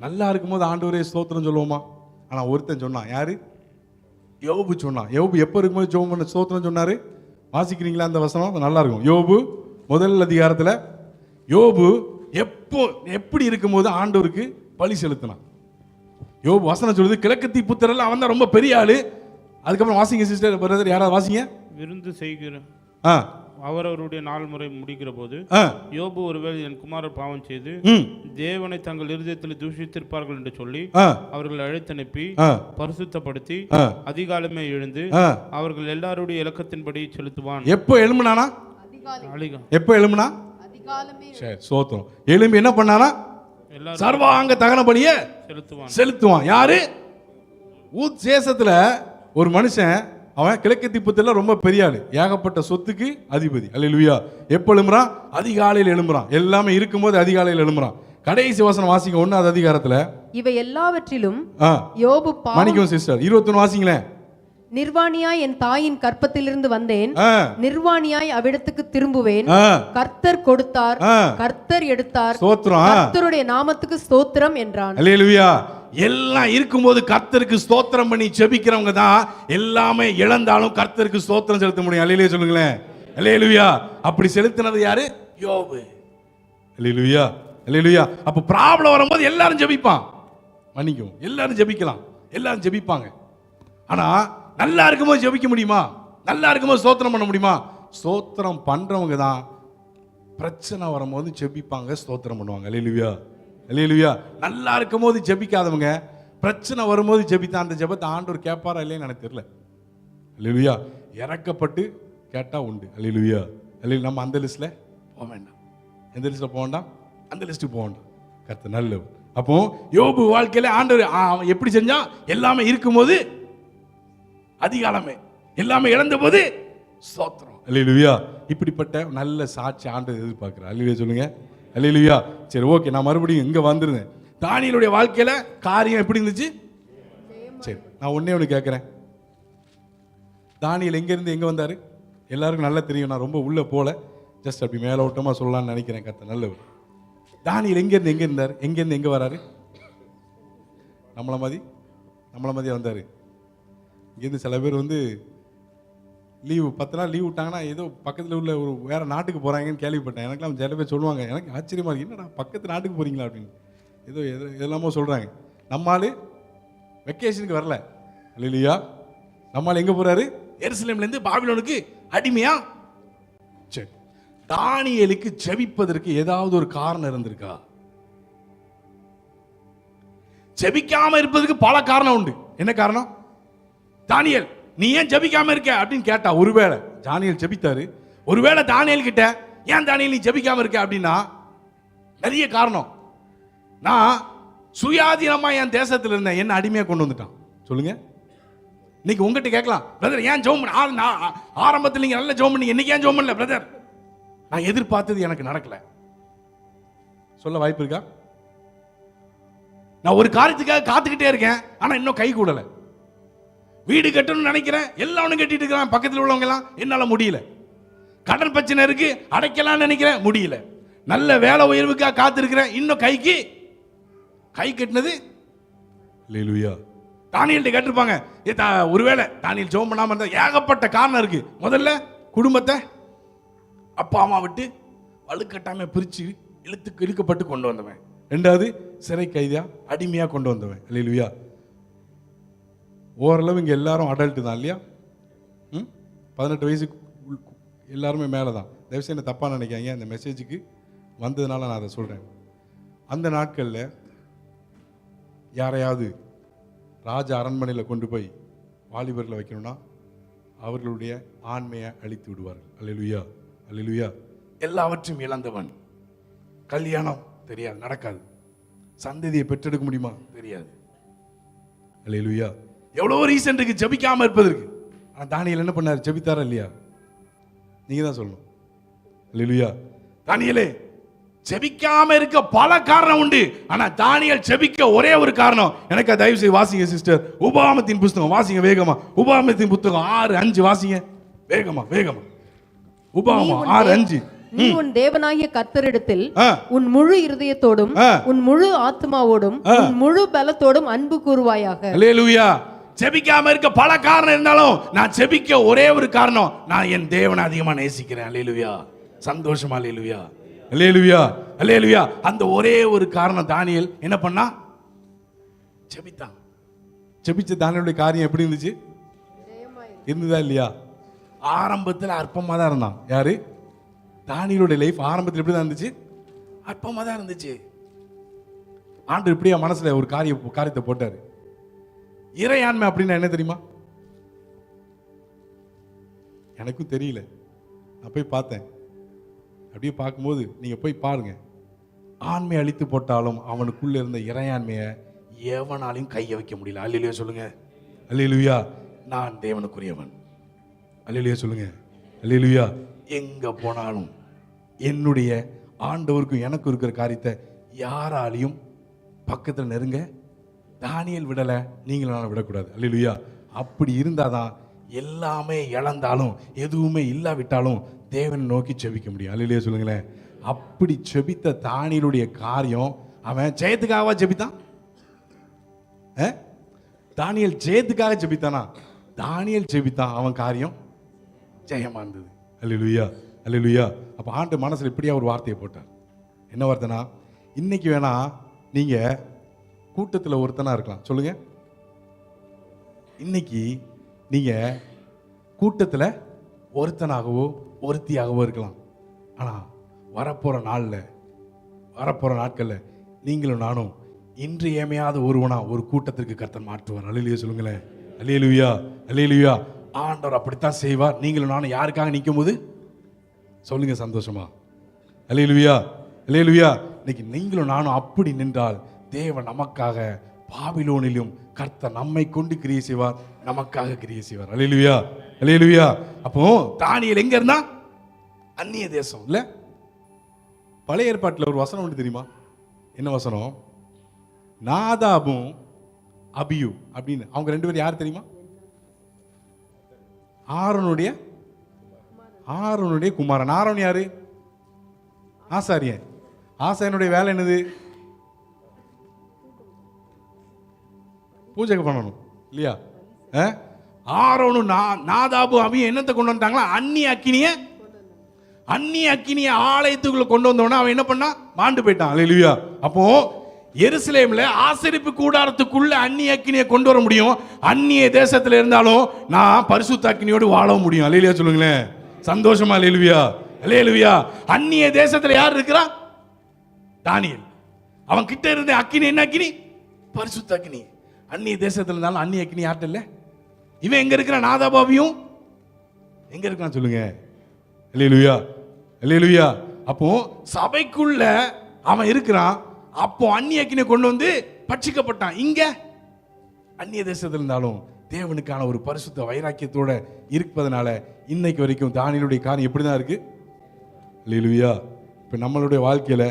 நல்லா இருக்கும்போது ஆண்டவரே ஸ்தோத்திரம் சொல்லுவோமா? ஆனா ஒருத்தன் சொன்னான். யாரு? யோபு சொன்னான். யோபு எப்போ இருக்கும்போது ஜெபம் பண்ண ஸ்தோத்திரம் சொன்னாரு? வாசிக்கிறீங்களா அந்த வசனம்? நல்லா இருக்கும். யோபு 1 அதிகாரத்துல யோபு எப்படி இருக்கும்போது ஆண்டவருக்கு பலி செலுத்தினான். யோபு வசனம் சொல்லுது, கிழக்கத்தி புத்திரல்ல அவன் தான் ரொம்ப பெரிய ஆளு. அதுக்கப்புறம் வாசிங்க சிஸ்டர், பிரதர் யாராவது வாசிங்க. விருந்து செய்கிற அவரவருடைய நாள் முறை முடிக்கிற போது யோபு ஒருவேளை என் குமாரர் பாவம் செய்து தேவனை தங்கள் இருதயத்தில் தூஷித்திருப்பார்கள் என்று சொல்லி அவர்கள் அழைத்தனுப்பி பரிசுத்தப்படுத்தி அதிகாலமே எழுந்து அவர்கள் எல்லாருடைய இலக்கத்தின்படி செலுத்துவான். எப்போ எழும்புனானா? எப்போ எழும்புனா? சரி, சோத்திரம். எழும்பி என்ன பண்ணானா? சர்வாங்க தகன பலியை செலுத்துவான். யாரு? ஊத் சேசத்துல ஒரு மனுஷன், அவன் கிழக்கத்தி புத்திரல ரொம்ப பெரிய ஆளு, ஏகப்பட்ட சொத்துக்கு அதிபதி. அல்லேலூயா. எப்ப எழும்புறான்? அதிகாலையில் எழும்புறான். எல்லாமே இருக்கும்போது அதிகாலையில் எழும்புறான். கடைசி வசனம் வாசிங்க 1வது அதிகாரத்துல. இவை எல்லாவற்றிலும் யோபு மன்னிக்கும் சிஸ்டர் 21 வாசிங்களேன். நிர்வாணியாய் என் தாயின் கற்பத்திலிருந்து வந்தேன், நிர்வாணியாய் அவ்விடத்துக்கு திரும்புவேன். கர்த்தர் கொடுத்தார், கர்த்தர் எடுத்தார், கர்த்தருடைய நாமத்துக்கு ஸ்தோத்திரம் என்றான். அல்லேலூயா. எல்லாம் இருக்கும்போது கர்த்தருக்கு ஸ்தோத்திரம் பண்ணி ஜெபிக்கிறவங்க தான் எல்லாமே இழந்தாலும் கர்த்தருக்கு ஸ்தோத்திரம் செலுத்த முடியும். அல்லேலூயா சொல்லுங்களேன். அல்லேலூயா. அப்படி செலுத்தினது யாரு? யோபு. அல்லேலூயா, அல்லேலூயா. அப்ப ப்ராப்ளம் வரும்போது எல்லாரும் ஜெபிப்பான். மன்னிக்கும், எல்லாரும் ஜெபிக்கலாம், எல்லாரும் ஜெபிப்பாங்க. ஆனா நல்லா இருக்கும்போது ஜெபிக்க முடியுமா? நல்லா இருக்கும்போது ஸ்தோத்திரம் பண்ண முடியுமா? ஸ்தோத்திரம் பண்றவங்க தான் பிரச்சனை வரும்போது ஜெபிப்பாங்க, ஸ்தோத்திரம் பண்ணுவாங்க. அல்லேலூயா, அல்லேலூயா. நல்லா இருக்கும்போது ஜெபிக்காதவங்க பிரச்சனை வரும்போது ஜெபித்தா அந்த ஜெபத்தை ஆண்டவர் கேட்பாரா இல்லைன்னு எனக்கு தெரியல. அல்லேலூயா. இறக்கப்பட்டு கேட்டா உண்டு. அல்லேலூயா, அல்லேலூயா. நம்ம அந்த லிஸ்ட்ல போக வேண்டாம். எந்த லிஸ்ட்ல போக வேண்டாம்? அந்த லிஸ்ட்டுக்கு போக வேண்டாம். கர்த்தர் நல்லவர். அப்போ யோபு வாழ்க்கையில ஆண்டவர் எப்படி செஞ்சா? எல்லாமே இருக்கும்போது அதிகாலமே, எல்லாமே இழந்த போது ஸ்தோத்திரம். அல்லேலூயா. இப்படிப்பட்ட நல்ல சாட்சி ஆண்டவர் எதிர்பார்க்கிறார். அல்லேலூயா சொல்லுங்க. அல்லேலூயா. சரி, ஓகே, நான் மறுபடியும் இங்க வந்துருந்தேன். தானியேலுடைய வாழ்க்கையில காரியம் எப்படி இருந்துச்சு? சரி, நான் ஒண்ணே ஒன்று கேட்குறேன். தானியேல் எங்கேருந்து எங்கே வந்தார்? எல்லாருக்கும் நல்லா தெரியும். நான் ரொம்ப உள்ளே போல, ஜஸ்ட் அப்படி மேலோட்டமாக சொல்லலாம்னு நினைக்கிறேன். கர்த்தர் நல்லவர். தானியேல் எங்கேருந்து எங்கே இருந்தார்? எங்கேருந்து எங்கே வராரு? நம்மளை மாதிரி வந்தார். இங்கேருந்து சில பேர் வந்து லீவு 10 நாள் லீவ் விட்டாங்கன்னா ஏதோ பக்கத்தில் உள்ள ஒரு வேறு நாட்டுக்கு போகிறாங்கன்னு கேள்விப்பட்டேன். எனக்குலாம் சில பேர் சொல்லுவாங்க, எனக்கு ஆச்சரியமாக இருக்கு, என்னடா பக்கத்து நாட்டுக்கு போகிறீங்களா அப்படின்னு. ஏதோ எதெல்லாமோ சொல்கிறாங்க. நம்மால் வெக்கேஷனுக்கு வரல. இல்லையா? நம்மால் எங்கே போகிறாரு? எருசலேம்லேருந்து பாபிலோனுக்கு அடிமையா? சரி, தானியேலுக்கு ஜெபிப்பதற்கு ஏதாவது ஒரு காரணம் இருந்திருக்கா? ஜெபிக்காம இருப்பதற்கு பல காரணம் உண்டு. என்ன காரணம்? தானியேல், நீ ஏன் ஜெபிக்காம இருக்க அப்படின்னு கேட்டா, ஒருவேளை தானியேல் ஜெபித்தாரு. ஒருவேளை தானியேல் கிட்ட, ஏன் தானியேல் நீ ஜெபிக்காம இருக்க அப்படின்னா நிறைய காரணம். நான் சுயாதீனமா என் தேசத்தில் இருந்தேன், என்ன அடிமையா கொண்டு வந்துட்டான். சொல்லுங்க. இன்னைக்கு உங்ககிட்ட கேட்கலாம், பிரதர் ஏன் ஜெபம் பண்ண ஆரம்பத்தில் நீங்க நல்ல ஜெபம் பண்ணீங்க, இன்னைக்கு ஏன் ஜெபம் பண்ணல பிரதர்? நான் எதிர்பார்த்தது எனக்கு நடக்கல. சொல்ல வாய்ப்பு இருக்கா? நான் ஒரு காரியத்துக்காக காத்துக்கிட்டே இருக்கேன், ஆனா இன்னும் கை கூடல. வீடு கட்டணும்னு நினைக்கிறேன், எல்லாரும் கட்டிட்டு இருக்கிறான், பக்கத்தில் உள்ளவங்க எல்லாம், என்னால முடியல. கடன் பிரச்சனை இருக்கு, அடைக்கலாம்னு நினைக்கிறேன், முடியல. நல்ல வேலை உயர்வுக்காக காத்திருக்கிறேன், இன்னும் கை கட்டினது. அல்லேலூயா. தானியேல் கேட்டிருப்பாங்க, ஒருவேளை தானியேல் ஜெபம் பண்ணாம இருந்தா ஏகப்பட்ட காரணம் இருக்கு. முதல்ல குடும்பத்தை அப்பா அம்மா விட்டு வலுக்கட்டாம பிரிச்சு இழுக்கப்பட்டு கொண்டு வந்தவன். ரெண்டாவது சிறை கைதியா அடிமையா கொண்டு வந்தவன். அல்லேலூயா. ஓரளவு இங்க எல்லாரும் அடல்ட் தான் இல்லையா? 18 வயசுக்கு எல்லாருமே மேலே தான். தயவுசெய்து என்ன தப்பா நினைக்காங்க, இந்த மெசேஜுக்கு வந்ததுனால நான் அதை சொல்றேன். அந்த நாட்களில் யாரையாவது ராஜ அரண்மனையில் கொண்டு போய் வாலிபர்களை வைக்கணும்னா அவர்களுடைய ஆண்மையை அழித்து விடுவார்கள். அல்லேலூயா. அல்லேலூயா. எல்லாவற்றையும் இழந்தவன். கல்யாணம் தெரியாது, நடக்காது. சந்ததியை பெற்றெடுக்க முடியுமா? தெரியாது. அல்லேலூயா. எவ்வளோ ரீசன் இருக்கு ஜெபிக்காம இருப்பதற்கு. ஆனால் தானியேல் என்ன பண்ணார்? ஜெபித்தாரா இல்லையா? நீங்க தான் சொல்லணும். அல்லேலூயா. தானியேலே, ஜெபிக்காம இருக்க பல காரணம் உண்டு, ஆனா தானியேல் ஜெபிக்க ஒரே ஒரு காரணம். எனக்கு தயவு செய்து வாசிங்க சிஸ்டர், உபாகமத்தின் புத்தகம் வாசிங்க வேகமா. உபாகமத்தின் புத்தகம் 6:5 வாசிங்க வேகமா. உபாகமம் 6:5. நீ உன் தேவனாகிய கர்த்தரிடத்தில் உன் முழு இருதயத்தோடும் உன் முழு ஆத்மாவோடும் உன் முழு பலத்தோடும் அன்பு கூறுவாயாக. அல்லேலூயா. ஜெபிக்காம இருக்க பல காரணம் இருந்தாலும் நான் ஜெபிக்க ஒரே ஒரு காரணம், நான் என் தேவனை அதிகமா நேசிக்கிறேன். அல்லேலூயா. சந்தோஷமா. அல்லேலூயா. அல்லேலூயா. அல்லேலூயா. அந்த ஒரே ஒரு காரணம் தானியேல் என்ன பண்ணா? ஜெபித்தான். ஜெபிச்ச தானியேலுடைய காரியம் எப்படி இருந்துச்சு? இருந்ததா இல்லையா? ஆரம்பத்தில் அற்பமா தான் இருந்தான். யாரு? தானியேலுடைய லைஃப் ஆரம்பத்தில் எப்படி தான் இருந்துச்சு? அற்பமா தான் இருந்துச்சு. ஆண்டவர் இப்படியா மனசுல ஒரு காரியத்தை போட்டாரு. இறையாண்மை அப்படின்னா என்ன தெரியுமா? எனக்கும் தெரியல. நான் போய் பார்த்தேன். அப்படியே பார்க்கும்போது நீங்க போய் பாருங்க. ஆண்மை அழித்து போட்டாலும் அவனுக்குள்ள இருந்த இறையாண்மையை எவனாலையும் கைய வைக்க முடியல. அல்லேலூயா சொல்லுங்க. அல்லேலூயா. நான் தேவனுக்குரியவன். அல்லேலூயா சொல்லுங்க. அல்லேலூயா. எங்க போனாலும் என்னுடைய ஆண்டவருக்கும் எனக்கும் இருக்கிற காரியத்தை யாராலையும் பக்கத்தில் நெருங்க தானியேல் விடலை, நீங்களும் விடக்கூடாது. அல்லேலூயா. அப்படி இருந்தாதான் எல்லாமே இழந்தாலும் எதுவுமே இல்லாவிட்டாலும் தேவனை நோக்கி செபிக்க முடியும். அல்லேலூயா சொல்லுங்களேன். அப்படி செபித்த தானியேலுடைய காரியம், அவன் ஜெயத்துக்காக ஜெபித்தான். தானியேல் ஜெயத்துக்காக ஜெபித்தானா? தானியேல் ஜெபித்தான், அவன் காரியம் ஜெயமா இருந்தது. அல்லேலூயா. அல்லேலூயா. அப்ப ஆண்டு மனசுல இப்படியா ஒரு வார்த்தையை போட்டார். என்ன வார்த்தைனா, இன்னைக்கு வேணா நீங்க கூட்டத்தில் ஒருத்தனா இருக்கலாம். சொல்லுங்க. இன்னைக்கு நீங்க கூட்டத்தில் ஒருத்தனாகவோ ஒருத்தியாகவோ இருக்கலாம். ஆனா வரப்போற நாட்கள்ல நீங்களும் நானும் இன்றியமையாத ஒருவனா ஒரு கூட்டத்திற்கு கர்த்தர் மாற்றுவார். அல்லேலூயா சொல்லுங்களேன். அல்லேலூயா. அல்லேலூயா. ஆண்டவர் அப்படித்தான் செய்வார். நீங்களும் நானும் யாருக்காக நிற்கும் போது சொல்லுங்க சந்தோஷமா. அல்லேலூயா. அல்லேலூயா. இன்னைக்கு நீங்களும் நானும் அப்படி நின்றால் தேவன் நமக்காக பாபிலோனிலும் கர்த்தர் நம்மை கொண்டு கிரியை செய்வார், நமக்காக கிரியை செய்வார். அல்லேலூயா. அல்லேலூயா. அப்போ தானியேல் எங்க இருந்தா? அந்நிய தேசம் இல்ல. பழைய ஏற்பாட்டில் ஒரு வசனம் உண்டு தெரியுமா? என்ன வசனம்? நாதாபும் அபியு அப்படின்னு அவங்க 2 பேரும் யார் தெரியுமா? ஆரோனுடைய குமாரன். ஆரோன் யாரு? ஆசாரியன். ஆசாரியனுடைய வேலை என்னது? பூஜை பண்ணணும் இல்லையா? ஆரோனும் நாதாபு அபியும் என்னத்தை கொண்டு வந்தாங்களா? அந்நிய அக்கினிய ஆலயத்துக்குள்ள கொண்டு வந்தோன்னா அவன் என்ன பண்ணா? மாண்டு போயிட்டான். அல்லேலூயா. அப்போ எருசலேம்ல ஆசரிப்பு கூடாரத்துக்குள்ள அந்நிய அக்கினியை கொண்டு வர முடியும். அந்நிய தேசத்துல இருந்தாலும் நான் பரிசுத்த அக்கினியோடு வாழ முடியும். அல்லேலூயா சொல்லுங்களேன். சந்தோஷமா அல்லேலூயா. அல்லேலூயா. அந்நிய தேசத்துல யார் இருக்கிறா? தானியேல். அவன் கிட்ட இருந்த அக்கினி என்ன அக்கினி? பரிசுத்த அக்கினி. அந்நிய தேசத்துல இருந்தாலும் அந்நிய அக்கினி யார்ட்ட இல்ல? இவன் எங்க இருக்கிறான்? நாதாபாவியும் எங்க இருக்கான் சொல்லுங்க. அல்லேலூயா. அல்லேலூயா. அப்போ சபைக்குள்ள அவன் இருக்கிறான். அப்போ அந்நிய அக்கினியை கொண்டு வந்து பட்சிக்கப்பட்டான். இங்க அந்நிய தேசத்தில் இருந்தாலும் தேவனுக்கான ஒரு பரிசுத்த வைராக்கியத்தோட இருப்பதனால இன்னைக்கு வரைக்கும் தானியேலுடைய காரியம் எப்படிதான் இருக்கு? அல்லேலூயா. இப்ப நம்மளுடைய வாழ்க்கையில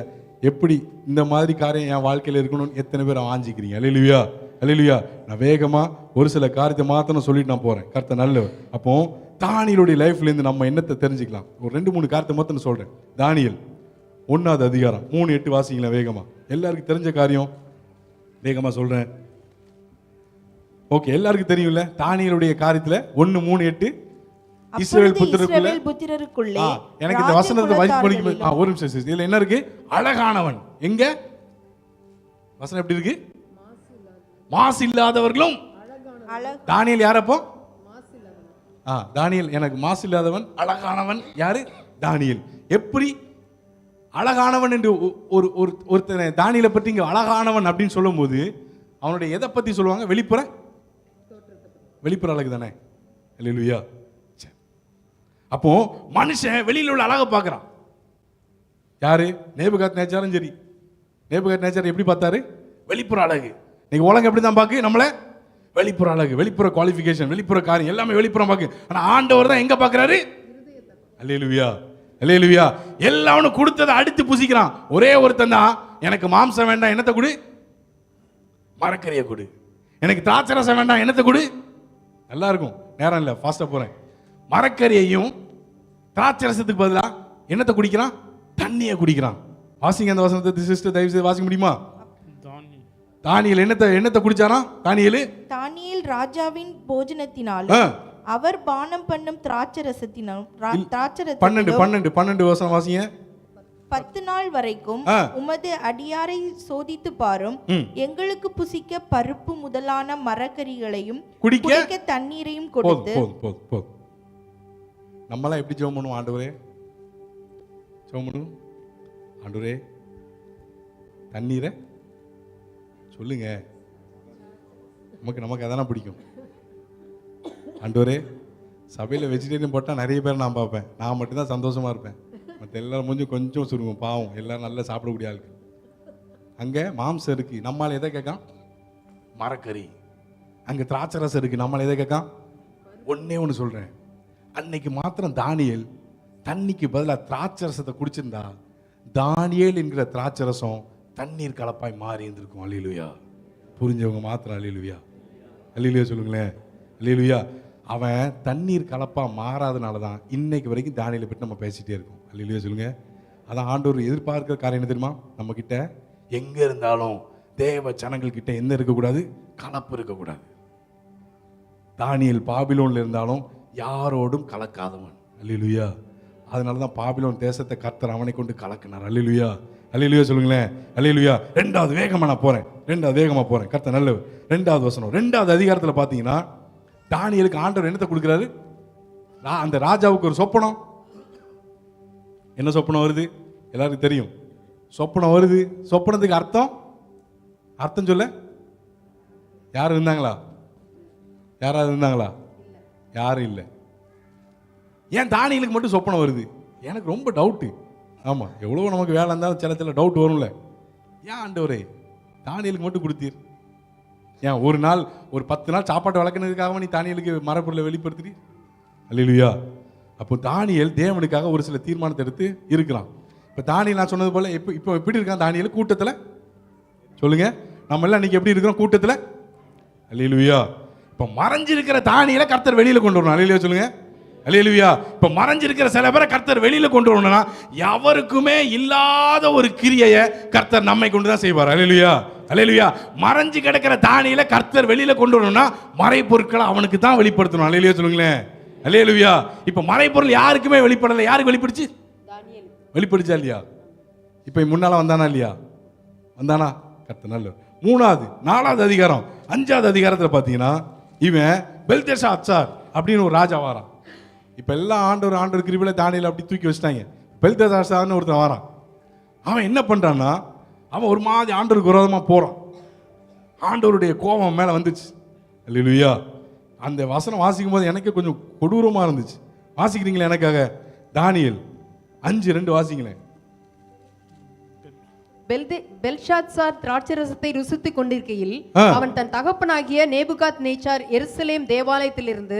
எப்படி இந்த மாதிரி காரியம் என் வாழ்க்கையில இருக்கணும்னு எத்தனை பேர் வாஞ்சிக்கிறீங்க? அல்லேலூயா. அல்லேலூயா. நான் வேகமா ஒரு சில காரியத்தை மாத்திரம் சொல்லிட்டு நான் போறேன். கர்த்தர் நல்லவர். அப்போ தானியேலுடைய லைஃப்ல இருந்து நம்ம என்னத்தை தெரிஞ்சுக்கலாம்? ஒரு 2-3 காரியத்தை மாத்திரம் சொல்றேன். தானியேல் 1ஆவது அதிகாரம் 3:8 வாசிங்களேன் வேகமா. எல்லாருக்கும் தெரிஞ்ச காரியம் வேகமா சொல்றேன். ஓகே, எல்லாருக்கும் தெரியும்ல தானியேலுடைய காரியத்துல 1:3-8 இஸ்ரவேல் புத்திரருக்குள்ளே எனக்கு இந்த வசனத்தை வாசிக்க படிக்க ஒரு நிமிஷம். இதுல என்ன இருக்கு? அழகானவன். எங்க வசனம் எப்படி இருக்கு? மாசு இல்லாதவர்களும். தானியேல் யாரப்போ? தானியேல் எனக்கு மாசு இல்லாதவன் அழகானவன். யாரு? தானியேல். எப்படி அழகானவன் என்று ஒருத்தனை தானியேலை பற்றி இங்க அழகானவன் அப்படின்னு சொல்லும் போது அவனுடைய எதை பத்தி சொல்லுவாங்க? வெளிப்புற அழகு தானே. அல்லேலூயா. அப்போ மனுஷன் வெளியில உள்ள அழகை பார்க்கறான். யாரு? நேபுகாத்நேச்சாரும் சரி. நேபுகாத்நேச்சார் எப்படி பார்த்தாரு? வெளிப்புற அழகு. நீங்க உலகம் எப்படி தான் பாக்கு நம்மள? வெளிப்புற அழகு, வெளிப்புற குவாலிஃபிகேஷன், வெளிப்புற காரியம் எல்லாமே வெளிப்புறம் பாக்கு. ஆனா ஆண்டவர் தான் எங்க பார்க்கறாரு? அல்லேலூயா. அல்லேலூயா. எல்லாரும் கொடுத்ததை அடித்து புசிக்கிறான். ஒரே ஒருத்தன் தான் எனக்கு மாம்சம் வேண்டாம், என்னத்தை கொடு? மரக்கறியை கொடு. எனக்கு திராட்சை ரசம் வேண்டாம், என்னத்தை கொடு? நல்லா இருக்கும். நேரம் இல்லை, ஃபாஸ்டா போறேன். மரக்கறியையும் திராட்சை ரசத்துக்கு பதிலா என்னத்தை குடிக்கிறான்? தண்ணியை குடிக்கிறான். வாசிங்க அந்த வசனத்தை சிஸ்டர், தயவு செய்து வாசிக்க முடியுமா? தானியேல் என்னத்தை குடிச்சாரா? தானியேல் ராஜாவின் போஜனத்தினாலும் அவர் பானம் பண்ணும் திராட்சை ரசத்தினாலும் 12 வசனம் வாசிங்க. 10 நாள் வரைக்கும் உமது அடியாரை சோதித்து பாரும். எங்களுக்கு புசிக்க பருப்பு முதலான மரக்கறிகளையும் குடிக்க தண்ணீரையும் கொடுத்து. நம்மளாம் எப்படி ஜெபம் பண்ணுவோம்? ஆண்டவரே ஜெபம் பண்ணுவோம். ஆண்டவரே தண்ணீரை சொல்லுங்க. நமக்கு அதான பிடிக்கும். ஆண்டவரே சபையில் வெஜிடேரியன் போட்டால் நிறைய பேர் நான் பார்ப்பேன். நான் மட்டும்தான் சந்தோஷமா இருப்பேன். மற்ற எல்லாரும் கொஞ்சம் சுருங்கும். பாவம், எல்லாரும் நல்லா சாப்பிடக்கூடிய ஆளுக்கு. அங்கே மாம்சம் இருக்கு, நம்மளால எதை கேட்கான்? மரக்கறி. அங்கே திராட்சை ரசம் இருக்கு, நம்மளால எதை கேட்கான்? ஒன்று சொல்றேன். அன்னைக்கு மாத்திரம் தானியேல் தண்ணிக்கு பதிலாக திராட்சை ரசத்தை குடிச்சிருந்தா தானியேல் என்கிற திராட்சை ரசம் தண்ணீர் கலப்பாய் மாறி இருந்திருக்கும். அல்லேலூயா. புரிஞ்சவங்க மாத்திரம் அல்லேலூயா. அல்லேலூயா சொல்லுங்களேன். அல்லேலூயா. அவன் தண்ணீர் கலப்பா மாறாதனால தான் இன்னைக்கு வரைக்கும் தானியேலை பற்றி நம்ம பேசிட்டே இருக்கோம். அல்லேலூயா சொல்லுங்க. அதான் ஆண்டவர் எதிர்பார்க்கிற காரியம் என்ன தெரியுமா? நம்ம கிட்ட எங்க இருந்தாலும் தேவ ஜனங்கள் கிட்ட என்ன இருக்கக்கூடாது? கலப்பு இருக்கக்கூடாது. தானியேல் பாபிலோன்ல இருந்தாலும் யாரோடும் கலக்காதவன். அல்லேலூயா. அதனால தான் பாபிலோன் தேசத்தை கர்த்தர் அவனை கொண்டு கலக்கினார். அல்லேலூயா. அல்லேலூயா சொல்லுங்களேன். அல்லேலூயா. 2வது வேகமா நான் போறேன். 2வது வேகமா போறேன். கர்த்தர் நல்லவர். 2வது வசனம் 2வது அதிகாரத்தில் பார்த்தீங்கன்னா தானியேலுக்கு ஆண்டவர் என்னத்தை கொடுக்கிறாரு? அந்த ராஜாவுக்கு ஒரு சொப்பனம். என்ன சொப்பனம் வருது? எல்லாருக்கும் தெரியும். சொப்பனம் வருது. சொப்பனத்துக்கு அர்த்தம் சொல்ல யாரும் இருந்தாங்களா? யாராவது இருந்தாங்களா? யாரும் இல்லை. ஏன் தானியேலுக்கு மட்டும் சொப்பனம் வருது? எனக்கு ரொம்ப டவுட்டு. ஆமா, எவ்வளவு நமக்கு வேலை இருந்தாலும் சில டவுட் வரும்ல. ஏன் ஆண்டவரே தானியேலுக்கு மட்டும் கொடுத்தீர்? ஏன் ஒரு நாள் ஒரு 10 நாள் சாப்பாட்டை வளர்க்கணுக்காக நீ தானியேலுக்கு மரப்பொருளை வெளிப்படுத்தி? அல்லேலூயா. அப்போ தானியேல் தேவனுக்காக ஒரு சில தீர்மானத்தை எடுத்து இருக்கிறான். இப்போ தானியேல் நான் சொன்னது போல இப்போ எப்படி இருக்கான் தானியேல் கூட்டத்தில்? சொல்லுங்க, நம்ம எல்லாம் இன்னைக்கு எப்படி இருக்கிறோம் கூட்டத்தில்? அல்லேலூயா. இப்போ மறைஞ்சிருக்கிற தானியேலை கர்த்தர் வெளியில கொண்டு வரணும். அல்லேலூயா சொல்லுங்க. அல்லேலூயா. இப்போ மறைஞ்சிருக்கிற சில பேரை கர்த்தர் வெளியில கொண்டு வரணும்னா எவருக்குமே இல்லாத ஒரு கிரியையை கர்த்தர் நம்மை கொண்டு தான் செய்வார். அல்லேலூயா. அல்லேலூயா. மறைஞ்சு கிடக்கிற தானியேலை கர்த்தர் வெளியில கொண்டு வரணும்னா மறைபொருட்களை அவனுக்கு தான் வெளிப்படுத்தணும். அல்லேலூயா சொல்லுங்களேன். அல்லேலூயா. இப்போ மறைபொருள் யாருக்குமே வெளிப்படலை. யாருக்கு வெளிப்படுச்சு? வெளிப்படுச்சா இல்லையா? இப்போ முன்னால வந்தானா இல்லையா? வந்தானா? கர்த்தர் நல்ல. 3வது 4வது அதிகாரம் 5வது அதிகாரத்தில் பார்த்தீங்கன்னா இவன் பெல்தெஷாத்சார் அப்படின்னு ஒரு ராஜா வாரான். இப்போ எல்லாம் ஆண்டவர் கிருபையில தானியேலை அப்படி தூக்கி வச்சுட்டாங்க. பெல்தெஷாத்சார்னு ஒருத்தன் வாரான். அவன் என்ன பண்றான்னா அவன் ஒரு மாதிரி ஆண்டவருக்கு விரோதமாக போறான். ஆண்டவருடைய கோபம் மேலே வந்துச்சு. அல்லேலூயா. அந்த வசனம் வாசிக்கும் போது எனக்கு கொஞ்சம் கொடூரமாக இருந்துச்சு. வாசிக்கிறீங்களா எனக்காக? தானியேல் 5:2 வாசிங்களேன். பெல்ஷாத்சார் திராட்சரசத்தை ருசித்துக் கொண்டிருக்கையில் அவன் தன் தகப்பனாகிய நேபுகாத் நேச்சார் எருசலேம் தேவாலயத்திலிருந்து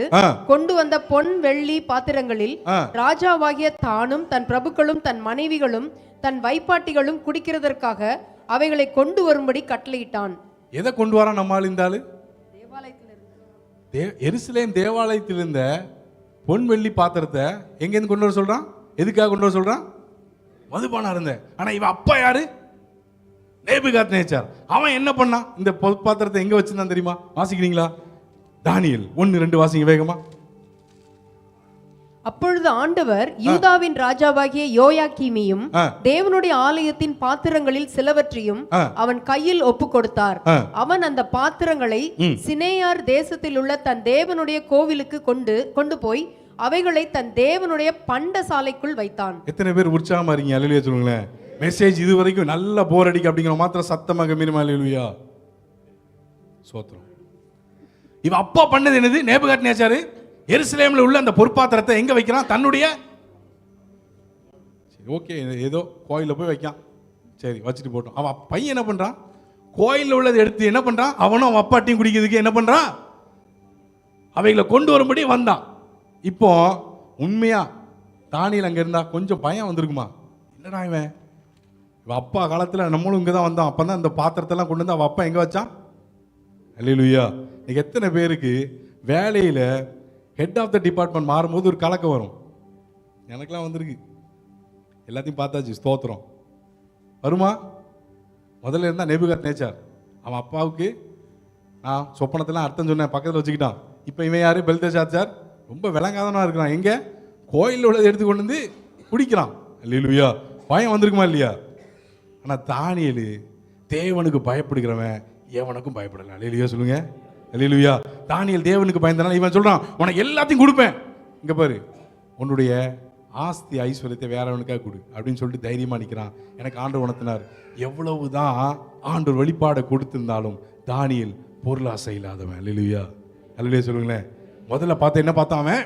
கொண்டு வந்த பொன் வெள்ளி பாத்திரங்களில் ராஜாவாகிய தானும் தன் பிரபுக்களும் தன் மனைவிகளும் தன் வைப்பாட்டிகளும் குடிக்கிறதற்காக அவைகளை கொண்டு வரும்படி கட்டளையிட்டான். எதை கொண்டு வரான் நம்மால்? இருந்தாலு எருசலேம் தேவாலயத்தில் இருந்த பொன் வெள்ளி பாத்திரத்தை எங்கேருந்து கொண்டு வர சொல்றான்? எதுக்காக கொண்டு வர சொல்றான்? மதுபானம் இருந்த. ஆனா இவன் அப்பா யாரு? நேபுகாத் நேச்சார். அவன் என்ன பண்ணான்? இந்த பாத்திரத்தை எங்க வச்சிருந்தான் தெரியுமா? வாசிக்கிறீங்களா? தானியேல் 1:2 வாசிங்க வேகமா. அப்பொழுது ஆண்டவர் யூதாவின் ராஜாவாகிய யோயாக்கீமையும் தேவனுடைய ஆலயத்தின் பாத்திரங்களில் சிலவற்றையும் அவன் கையில் ஒப்பு கொடுத்தார். அவன் அந்த பாத்திரங்களை சினேயார் தேசத்தில் உள்ள தன் தேவனுடைய கோவிலுக்கு கொண்டு போய் அவைகளை தன் தேவனுடைய பண்டசாலைக்குள் வைத்தான். எத்தனை பேர் உற்சாகமா இருக்கீங்க? அல்லேலூயா சொல்லுங்களேன். மெசேஜ் இது வரைக்கும் நல்ல போர் அடிக்க அப்படிங்கிற மாத்திரம் சத்தமாக மீறுமா? அல்லேலூயா சோத்திரம். இவ அப்பா பண்ணது என்னது? நேபுகாத் நேச்சாரு எருசலேம்ல உள்ள அந்த பொற்பாத்திரத்தை எங்க வைக்கிறான்? தன்னுடைய ஓகே ஏதோ கோயிலில் போய் வைக்கான். சரி வச்சுட்டு போட்டோம். அவன் பையன் என்ன பண்றான்? கோயிலில் உள்ளதை எடுத்து என்ன பண்றான்? அவனும் அவன் அப்பாட்டையும் குடிக்கிறதுக்கு என்ன பண்றான்? அவைகளை கொண்டு வரும்படி வந்தான். இப்போ உண்மையா தானியேல் அங்க இருந்தா கொஞ்சம் பயம் வந்திருக்குமா? என்னடா இவன் அப்பா காலத்தில் நம்மளும் இங்கே தான் வந்தோம். அப்போ தான் இந்த பாத்திரத்தெல்லாம் கொண்டு வந்து அவள் அப்பா எங்கே வச்சான்? அல்லேலூயா. இன்னைக்கு எத்தனை பேருக்கு வேலையில் ஹெட் ஆஃப் த டிபார்ட்மெண்ட் மாறும்போது ஒரு கலக்கம் வரும்? எனக்கெல்லாம் வந்திருக்கு. எல்லாத்தையும் பார்த்தாச்சு. ஸ்தோத்திரம். வருமா? முதல்ல இருந்தால் நேபுகாத் நேச்சார். அவன் அப்பாவுக்கு நான் சொப்பனத்தெல்லாம் அர்த்தம் சொன்னேன், பக்கத்தில் வச்சுக்கிட்டான். இப்போ இவன் யார்? பெல்தெஷாத்சார். ரொம்ப விளங்காதவனாக இருக்கிறான். எங்கே? கோயிலில் உள்ளதை எடுத்து கொண்டு வந்து குடிக்கிறான். அல்லேலூயா. பயம் வந்திருக்குமா இல்லையா? ஆனால் தானியேல் தேவனுக்கு பயப்படுகிறவன் எவனுக்கும் பயப்படலாம். அல்லேலூயா சொல்லுங்க. அல்லேலூயா. தானியேல் தேவனுக்கு பயந்தனால இவன் சொல்றான், உனக்கு எல்லாத்தையும் கொடுப்பேன். இங்க பாரு, உன்னுடைய ஆஸ்தி ஐஸ்வர்யத்தை வேறவனுக்காக கொடு அப்படின்னு சொல்லிட்டு தைரியமா நிற்கிறான். எனக்கு ஆண்டவர் உணர்த்தினார், எவ்வளவுதான் ஆண்டவர் வெளிப்பாடை கொடுத்திருந்தாலும் தானியேல் பொருளாசை இல்லாதவன். அல்லேலூயா. அல்லேலூயா சொல்லுங்களேன். முதல்ல பார்த்து என்ன பார்த்தான்? அவன்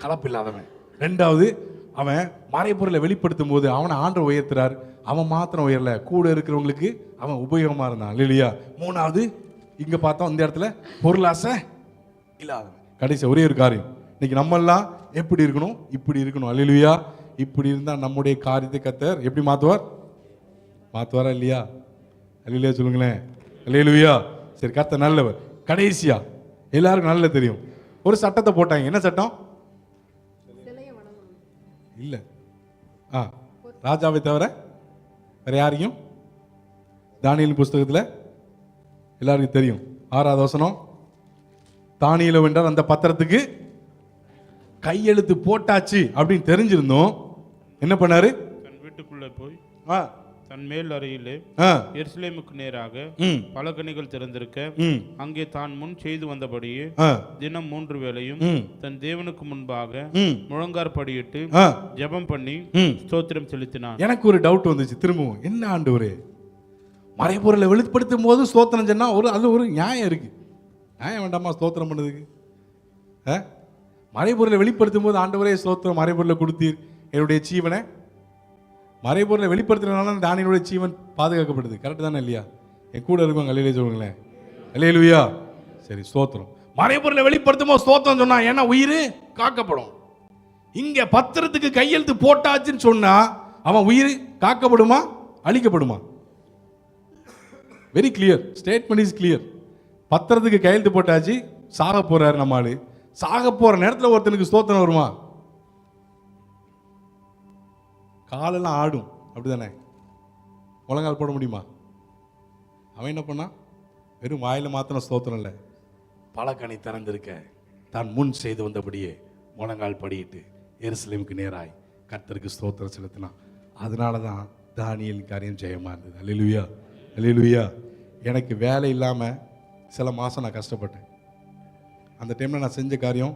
கலப்பு இல்லாதவன். ரெண்டாவது, அவன் மறைபொருளை வெளிப்படுத்தும் போது அவனை ஆண்டவர் உயர்த்துறார். அவன் மாத்திரம் உயரல, கூட இருக்கிறவங்களுக்கு அவன் உபயோகமா இருந்தான். இல்லையா? மூணாவது, இங்க பார்த்தோம் இந்த இடத்துல பொருளாசை இல்லாதவன். கடைசி ஒரே ஒரு காரியம், இன்னைக்கு நம்மெல்லாம் எப்படி இருக்கணும்? இப்படி இருக்கணும். அல்லேலூயா. இப்படி இருந்தா நம்முடைய காரியத்தை கர்த்தர் எப்படி மாத்துவார்? மாத்துவாரா இல்லையா? அல்லேலூயா சொல்லுங்களேன். அல்லேலூயா. சரி, கர்த்தர் நல்லவர். கடைசியா எல்லாருக்கும் நல்ல தெரியும், ஒரு சட்டத்தை போட்டாங்க. என்ன சட்டம்? இல்ல, ராஜாவை தவிர வேற யாரையும் தானியேல் புஸ்தகத்தில் எல்லாருக்கும் தெரியும். 6வது வசனம், தானியேல் வென்றார் அந்த பத்திரத்துக்கு கையெழுத்து போட்டாச்சு அப்படின்னு தெரிஞ்சிருந்தோம். என்ன பண்ணாரு? தன் வீட்டுக்குள்ளே போய் தன் மேல் அறையிலே எருசலேமுக்கு நேராக பலகணிகள் திறந்திருக்க அங்கே தான் முன் செய்து வந்தபடியே தினம் 3 வேளையும் தன் தேவனுக்கு முன்பாக முழங்காற்படியிட்டு ஜெபம் பண்ணி ஸ்தோத்திரம் செலுத்தினான். எனக்கு ஒரு டவுட் வந்துச்சு திரும்பவும். என்ன ஆண்டவரே, மறைபொருளை வெளிப்படுத்தும் போது ஸ்தோத்திரம் சொன்னா அது ஒரு நியாயம் இருக்கு. நியாயம் வேண்டாமா ஸ்தோத்திரம் பண்ணதுக்கு? மறைபொருளை வெளிப்படுத்தும் போது ஆண்டவரே ஸ்தோத்திரம், மறைபொருளை கொடுத்தீர், என்னுடைய ஜீவனை மறைபொருளை வெளிப்படுத்துறதுனால தானியேலுடைய ஜீவன் பாதுகாக்கப்படுது. கரெக்ட் தானே இல்லையா? என் கூட இருக்குவாங்க. அல்லேலூயா சொல்லுங்களேன். அல்லேலூயா. சரி, ஸ்தோத்திரம். மறைபொருளை வெளிப்படுத்தும் போது ஸ்தோத்திரம் சொன்னா ஏன்னா உயிர் காக்கப்படும். இங்க பத்திரத்துக்கு கையெழுத்து போட்டாச்சுன்னு சொன்னா அவன் உயிர் காக்கப்படுமா அழிக்கப்படுமா? Very clear, statement is clear. பத்திரத்துக்கு கையெழுத்து போட்டாச்சு, சாக போறாரு நம்ம ஆளு. சாக போற நேரத்தில் ஒருத்தனுக்கு ஸ்தோத்திரம் வருமா? காலெல்லாம் ஆடும், அப்படிதானே? முழங்கால் போட முடியுமா? அவன் என்ன பண்ணா? வெறும் வாயில மாத்திரம் ஸ்தோத்திரம் இல்லை, பலகணி திறந்திருக்க தான் முன் செய்து வந்தபடியே முழங்கால் படியிட்டு எருசலேமுக்கு நேராய் கர்த்தருக்கு ஸ்தோத்திரம் செலுத்தினான். அதனால தான் தானியேல் காரியம் ஜெயமா இருந்தது. அல்லேலூயா, அல்லேலூயா. எனக்கு வேலை இல்லாமல் சில மாதம் நான் கஷ்டப்பட்டேன். அந்த டைமில் நான் செஞ்ச காரியம்,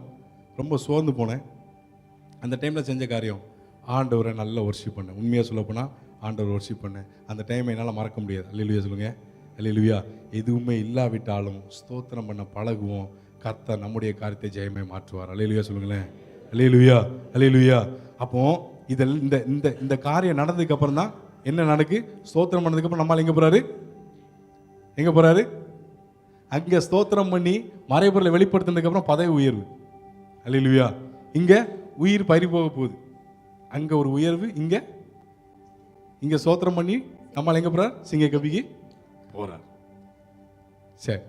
ரொம்ப சோர்ந்து போனேன். அந்த டைமில் செஞ்ச காரியம், ஆண்டவரை நல்லா ஒர்ஷிப் பண்ணேன். உண்மையாக சொல்ல போனால் ஆண்டவர் ஒர்ஷிப் பண்ணேன். அந்த டைமை என்னால் மறக்க முடியாது. அல்லேலூயா சொல்லுங்கள், அல்லேலூயா. எதுவுமே இல்லாவிட்டாலும் ஸ்தோத்திரம் பண்ண பழகுவோம். கர்த்தர் நம்முடைய காரியத்தை ஜெயமே மாற்றுவார். அல்லேலூயா சொல்லுங்களேன், அல்லேலூயா, அல்லேலூயா. அப்போ இதில் இந்த இந்த இந்த காரியம் நடந்ததுக்கு அப்புறம் தான் என்ன நடக்கு? ஸ்தோத்திரம் பண்ணதுக்கு அப்புறம் நம்மால் எங்கே போறாரு? எங்கே போறாரு? அங்கே ஸ்தோத்திரம் பண்ணி மறைபொருளை வெளிப்படுத்தினதுக்கு அப்புறம் பதவி உயர்வு. அல்லேலூயா. இங்கே உயிர் பறி போக போகுது, அங்கே ஒரு உயர்வு. இங்கே ஸ்தோத்திரம் பண்ணி நம்மால் எங்கே போறார்? சிங்க கவிக்கு போறார். சரி,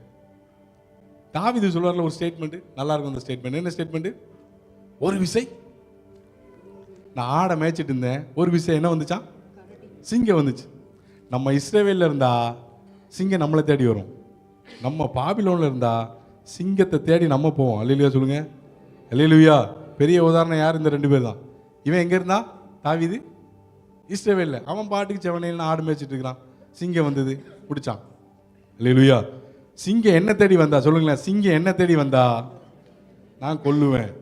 தாவீது சொல்வார்ல ஒரு ஸ்டேட்மெண்ட், நல்லா இருக்கும் அந்த ஸ்டேட்மெண்ட். என்ன ஸ்டேட்மெண்ட்? ஒரு விசை நான் ஆடை மேய்ச்சிட்டு இருந்தேன், ஒரு விசை என்ன வந்துச்சான்? சிங்கம் வந்துச்சு. நம்ம இஸ்ரவேலில் இருந்தா சிங்கம் நம்மளை தேடி வரும், நம்ம பாபிலோனில் இருந்தா சிங்கத்தை தேடி நம்ம போவோம். அல்லேலூயா சொல்லுங்க, அல்லேலூயா. பெரிய உதாரணம் யார்? இந்த 2 பேர் தான். இவன் எங்கே இருந்தா? தாவீது இஸ்ரவேலில். அவன் பாட்டுக்கு செவனையில் ஆடு மேய்ச்சிட்டு இருக்கிறான், சிங்கம் வந்தது, பிடிச்சான். அல்லேலூயா. சிங்கம் என்ன தேடி வந்தா? சொல்லுங்களேன், சிங்கம் என்ன தேடி வந்தா? நான் கொல்லுவேன்.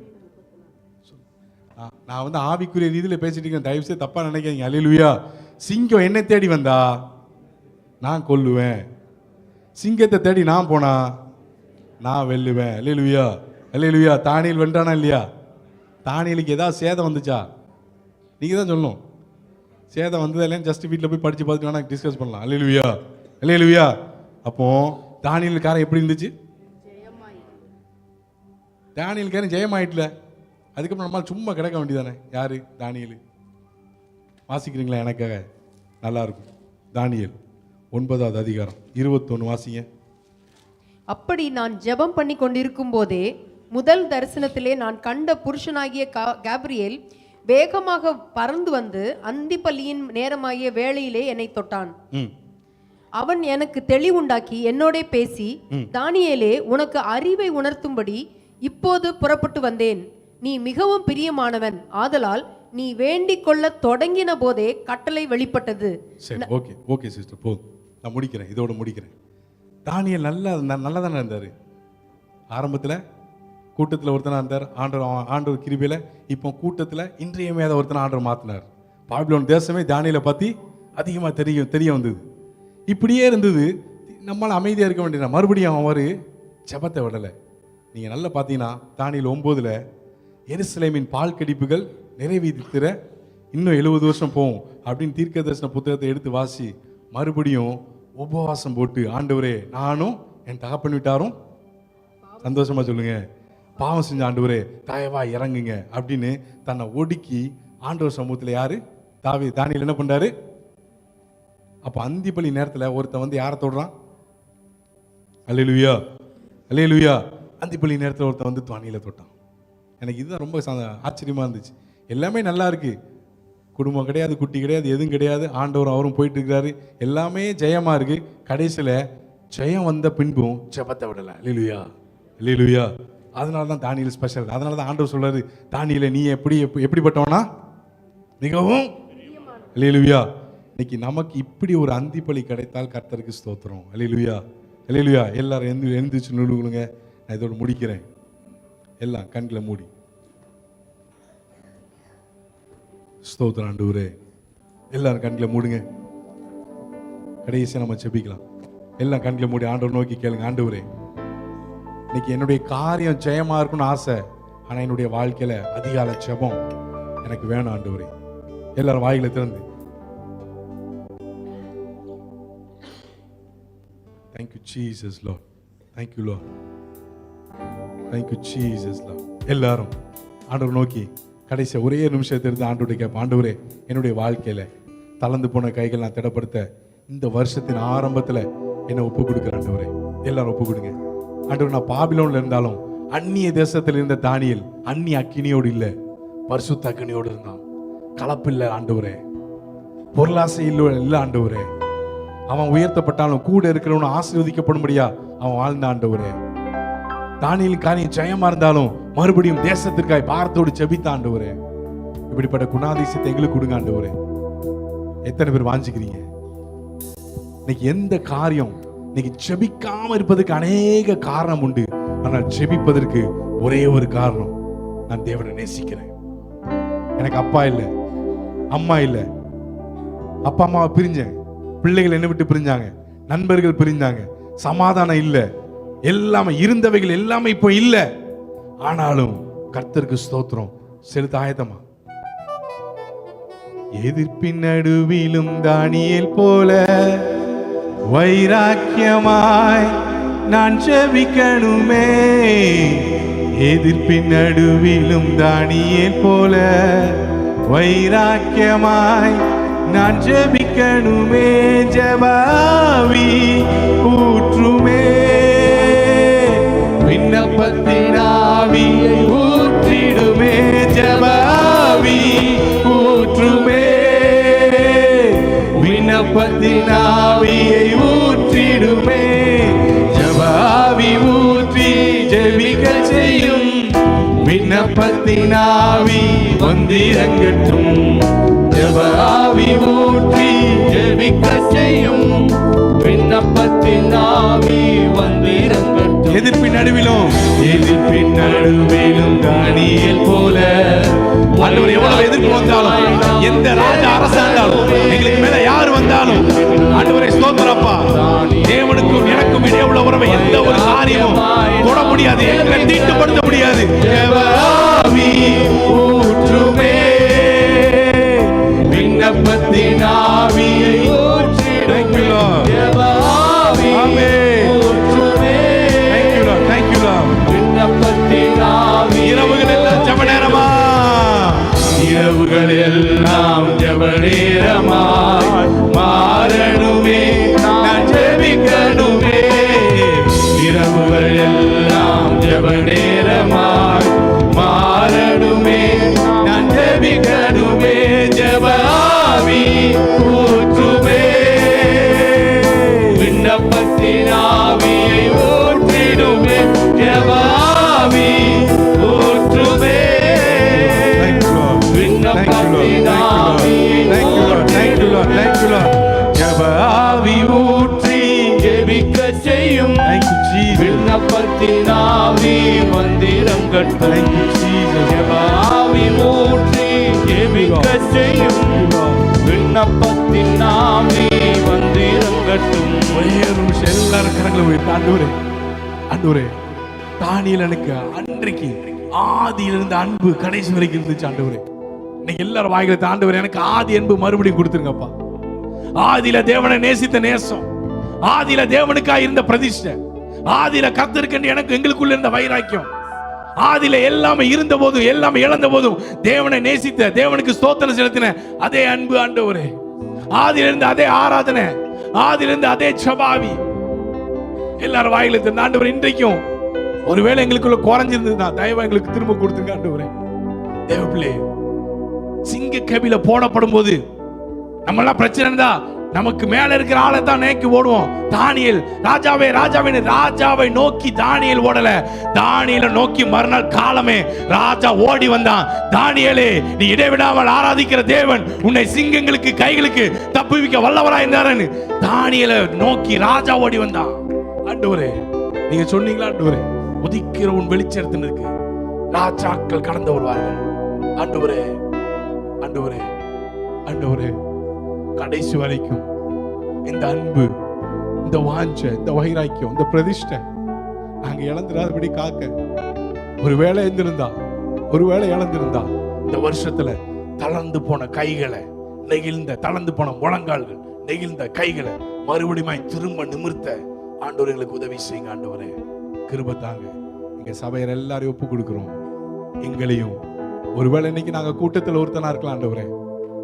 நான் வந்து ஆவிக்குரிய ரீதியில் பேசிட்டு இருக்கேன், தயவு செய்து தப்பா நினைக்காதீங்க. அல்லேலூயா. சிங்கம் என்ன தேடி வந்தா? நான் கொல்லுவேன். சிங்கத்தை தேடி நான் போனா நான் வெல்லுவேன். அல்லேலூயா, அல்லேலூயா. தானியேல் வென்றானா இல்லையா? தானியேலுக்கு ஏதாவது சேதம் வந்துச்சா? நீங்க தான் சொல்லணும். சேதம் வந்தது இல்லைன்னு ஜஸ்ட் வீட்டில் போய் படிச்சு பார்த்துட்டு வேணா டிஸ்கஸ் பண்ணலாம். அல்லேலூயா, அல்லேலூயா. அப்போ தானியேல் காரம் எப்படி இருந்துச்சு? தானியேல் காரம் ஜெயமாயிட்டல. அதுக்கப்புறம் நம்மளால் சும்மா கிடக்க வேண்டியதானே. யாரு? தானியேல். வாசிக்கிறீங்களா எனக்காக? நல்லா இருக்கும். தானியேல் 9வது அதிகாரம் 21 வாசிங்க. அப்படி நான் ஜெபம் பண்ணி கொண்டிருக்கும் போதே முதல் தரிசனத்திலே நான் கண்ட புருஷனாகிய காபிரியேல் வேகமாக பறந்து வந்து அந்திப்பள்ளியின் நேரமாகிய வேளையிலே என்னை தொட்டான். அவன் எனக்கு தெளிவுண்டாக்கி என்னோட பேசி, தானியேலே, உனக்கு அறிவை உணர்த்தும்படி இப்போது புறப்பட்டு வந்தேன். நீ மிகவும் பிரியமானவன், ஆதலால் நீ வேண்டிக் கொள்ள தொடங்கின போதே கட்டளை வெளிப்பட்டது. சரி, ஓகே ஓகே சிஸ்டர், போதும். நான் முடிக்கிறேன், இதோட முடிக்கிறேன். தானியேல் நல்லா தானே இருந்தார். ஆரம்பத்தில் கூட்டத்தில் ஒருத்தனா இருந்தார். ஆண்டவர் கிருபையில் இப்போ கூட்டத்தில் இன்றியமையாத ஒருத்தனை ஆண்டவர் மாற்றினார். பாபிலோன் தேசமே தானியேலை பற்றி அதிகமாக தெரிய வந்தது. இப்படியே இருந்தது. நம்மளால் அமைதியாக இருக்க வேண்டியது. மறுபடியும் அவர் ஜெபத்தை விடலை. நீங்கள் நல்லா பார்த்தீங்கன்னா தானியேல் 9 எருசலேமின் பால் கடிப்புகள் நிறைவேற்றிற இன்னும் 70 வருஷம் போகும் அப்படின்னு தீர்க்கதரிசன புத்தகத்தை எடுத்து வாசி, மறுபடியும் உபவாசம் போட்டு, ஆண்டவரே நானும் என் தகப்பன் விட்டாரும் சந்தோஷமா சொல்லுங்க, பாவம் செஞ்ச ஆண்டவரே தயவா இறங்குங்க அப்படின்னு தன்னை ஒடுக்கி ஆண்டவர் சமூகத்தில் யாரு? தானியேல் என்ன பண்றாரு? அப்ப அந்திப்பள்ளி நேரத்தில் ஒருத்தன் வந்து யாரை தொடுறான்? அல்லேலூயா, அல்லேலூயா. அந்திப்பள்ளி நேரத்தில் ஒருத்தன் வந்து தானியேலை தொட்டான். எனக்கு இதுதான் ரொம்ப ஆச்சரியமா இருந்துச்சு. எல்லாமே நல்லா இருக்கு, குடும்பம் கிடையாது, குட்டி கிடையாது, எதுவும் கிடையாது, ஆண்டவர் அவரும் போயிட்டு இருக்கிறாரு, எல்லாமே ஜெயமா இருக்கு. கடைசியில் ஜெயம் வந்த பின்பும் ஜெபத்தை விடல. அல்லேலூயா, அல்லேலூயா. அதனால தான் தானியேல் ஸ்பெஷல். அதனால தான் ஆண்டவர் சொல்றாரு, தானியேலே நீ எப்படிப்பட்டவனா? மிகவும். அல்லேலூயா. இன்னைக்கு நமக்கு இப்படி ஒரு அந்திப்பலி கிடைத்தால் கர்த்தருக்கு ஸ்தோத்திரம். அல்லேலூயா, அல்லேலூயா. எல்லாரும் எழுந்திரிச்சு நிறுவுங்க. நான் இதோட முடிக்கிறேன். எல்லாம் கண்களை மூடி. ஸ்தோத்திரம் ஆண்டவரே. எல்லாரும் கண்களை மூடுங்க. கடைசியா நம்ம ஜெபிக்கலாம். எல்லாம் கண்களை மூடி ஆண்டவர் நோக்கி கேளுங்க. ஆண்டவரே, இன்னைக்கு என்னுடைய காரியம் ஜெயமா இருக்கும்னு ஆசை, ஆனா என்னுடைய வாழ்க்கையில அதிகால ஜெபம் எனக்கு வேணும் ஆண்டவரே. எல்லாரும் வாய்களை திறந்து Thank you Jesus Lord. Thank you Lord. Thank you Jesus Lord. எல்லாரும் ஆண்டவர் நோக்கி கடைசி ஒரே நிமிஷத்தை இருந்து ஆண்டவரை கேட்பேன், ஆண்டவரே என்னுடைய வாழ்க்கையில தளர்ந்து போன கைகள் நான் திடப்படுத்த இந்த வருஷத்தின் ஆரம்பத்துல என்னை ஒப்பு கொடுக்குறேன் ஆண்டவரே. எல்லாரும் ஒப்பு கொடுங்க. ஆண்டவர், நான் பாபிலோன்ல இருந்தாலும் அந்நிய தேசத்தில் இருந்த தானியேல் அந்நிய அக்கினியோடு இல்லை, பரிசுத்த அக்கினியோடு இருந்தான். கலப்பில்லை ஆண்டவரே, பொருளாசை இல்லை ஆண்டவரே. அவன் உயர்த்தப்பட்டாலும் கூட இருக்கிறவனும் ஆசீர்வதிக்கப்படும்படியா அவன் வாழ்ந்த ஆண்டவரே. தானியேலின் காரியம் ஜெயமா இருந்தாலும் மறுபடியும் தேசத்திற்காய் பாரத்தோடு ஜெபித்த ஆண்டவரே. இப்படிப்பட்ட குணாதிசயத்தை எங்களுக்கு கொடுங்க ஆண்டவரே. எத்தனை பேர் வாஞ்சிக்கிறீங்க? இன்னைக்கு எந்த காரியம் இன்னைக்கு ஜெபிக்காம இருப்பதற்கு அநேக காரணம் உண்டு. ஆனால் ஜெபிப்பதற்கு ஒரே ஒரு காரணம், நான் தேவனை நேசிக்கிறேன். எனக்கு அப்பா இல்லை, அம்மா இல்லை, அப்பா அம்மாவை பிரிஞ்சேன், பிள்ளைகள் என்னை விட்டு பிரிஞ்சாங்க, நண்பர்கள் பிரிஞ்சாங்க, சமாதானம் இல்லை, எல்லாமே இருந்தவைகள் எல்லாமே இப்போ இல்லை. ஆனாலும் கர்த்தருக்கு ஸ்தோத்திரம் செலுத்த ஆயத்தமா. எதிர்ப்பின் நடுவிலும் தானியேல் போல வைராக்கியமாய் நான் ஜெபிக்கணுமே. எதிர்ப்பின் நடுவிலும் தானியேல் போல வைராக்கியமாய் நான் ஜெபிக்கணுமே. ஜெபாவி ஊற்றுமே, விண்ணப்பத்தின் ஆவியை ஊற்றிடுமே. ஜெபாவி ஊற்றுமே, விண்ணப்பத்தின் ஆவியை ஊற்றிடுமே. ஜெபாவி ஊற்றி ஜெபிக்க செய்யும், விண்ணப்பத்தின் ஆவி வந்திறங்கட்டும். ஜெபாவி ஊற்றி ஜெபிக்க செய்யும், விண்ணப்பத்தின் ஆவி வந்திறங்கட்டும். எதிர்ப்பின் நடுவிலும் தானியேல் போல ஆண்டவர் எவ்வளவு எதிர்ப்பு வந்தாலும், எந்த ராஜா அரசாண்டாலும், எங்களுக்கு மேல யார் வந்தாலும், ஆண்டவரே ஸ்தோத்திரப்பா. தேவனுக்கும் எனக்கும் இடையே உள்ள உறவை எந்த ஒரு காரியமும் தொட முடியாது, எங்களை தீட்டுப்படுத்த முடியாது. ஜெபாவி ஊற்றுமே, விண்ணப்பத்தின் ஆவியை ஊற்றிடுமே. ஜெபாவி ஊற்றுமே, thank you Lord, விண்ணப்பத்தின் ஆவி. இரவுகள் எல்லாம் ஜெப நேரமா, இரவுகள் எல்லாம் ஜெப நேரமாய் மாறணுமே, நான் ஜெபிக்கணுமே. இரவுகள் எல்லாம் ஜெப நேரமாய் மாறணுமே, நான் ஜெபிக்கணுமே. ஜெபாவி ஊற்றுமே, விண்ணப்பத்தின் ஆவியை ஊற்றிடுமே. ஜெபாவி ஊற்றுமே, விண்ணப்பத்தின் ஆவியை ஊற்றிடுமே. ஜெபாவி ஊற்றி ஜெபிக்க செய்யும், விண்ணப்பத்தின் ஆவி வந்திறங்கட்டும். ஜெபாவி ஊற்றி ஜெபிக்க செய்யும், விண்ணப்பத்தின் ஆவி வந்திறங்கட்டும். ஒரே ஒரு நிமிஷம் எல்லாரும் கரங்களை உயர்த்தி, ஆண்டவரே ஆண்டவரே, தானியேல் எனக்கு அன்றைக்கு ஆதியிலிருந்து அன்பு கடைசி வரைக்கும் இருந்துச்சு. ஆண்டவரே இன்னைக்கு எல்லாரும் வாய்களை, ஆண்டவரே எனக்கு ஆதி அன்பு மறுபடியும் கொடுத்துருங்கப்பா. ஆதியில தேவனை நேசித்த நேசம், ஆதியில தேவனுக்காக இருந்த பிரதிஷ்டை, ஆதியில கர்த்தருக்கு எனக்கு எங்களுக்குள்ள இருந்த வைராக்கியம், ஆதியில எல்லாமே இருந்த போதும் எல்லாமே இழந்த போதும் தேவனை நேசித்த, தேவனுக்கு ஸ்தோத்திரம் செலுத்தின அதே அன்பு ஆண்டவரே, ஆதியில இருந்து அதே ஆராதனை, ஆதியில இருந்து அதே ஜெபாவி. எல்லாரும் வாயில இருந்த ஆண்டவரே, இன்றைக்கும் ஒருவேளை எங்களுக்குள்ள குறைஞ்சிருந்ததுன்னா தயவா எங்களுக்கு திரும்ப கொடுத்துருங்க ஆண்டவரே. தேவப்பிள்ளை சிங்க கபில போடப்படும் போது நம்ம எல்லாம் பிரச்சனை இருந்தா நமக்கு மேல இருக்கிற ஆளை தான் நோக்கி ஓடுவோம். தானியேல் ராஜாவே ராஜாவே ராஜாவை நோக்கி தானியேல் ஓடல, தானியேலை நோக்கி மறுநாள் காலமே ராஜா ஓடி வந்தான். தானியேலே, நீ இடைவிடாமல் ஆராதிக்கிற தேவன் உன்னை சிங்கங்களுக்கு கைகளுக்கு தப்புவிக்க வல்லவராய் இருந்தாருன்னு தானியேலை நோக்கி ராஜா ஓடி வந்தான். ஆண்டவரே நீங்க சொன்னீங்களா ஆண்டவரே, உதிக்கிற உன் வெளிச்சத்தினருக்கு ராஜாக்கள் கடந்து வருவார்கள். ஆண்டவரே ஆண்டவரே ஆண்டவரே, கடைசி வரைக்கும் இந்த அன்பு, இந்த வாஞ்ச, இந்த வைராக்கியம், இந்த பிரதிஷ்டை நாங்க இழந்துடாதபடி காக்க ஒருவேளை இழந்திருந்தா இந்த வருஷத்துல தளர்ந்து போன கைகளை, நெகிழ்ந்த தளர்ந்து போன முழங்கால்கள், நெகிழ்ந்த கைகளை மறுபடியும் திரும்ப நிமிர்த்த ஆண்டவர் எங்களுக்கு உதவி செய்யுங்க. ஆண்டவரே கிருபை தாங்க. எங்க சபையர் எல்லாரையும் ஒப்பு கொடுக்கிறோம். எங்களையும் ஒருவேளை இன்னைக்கு நாங்க கூட்டத்தில் ஒருத்தனா இருக்கலாம் ஆண்டவரே,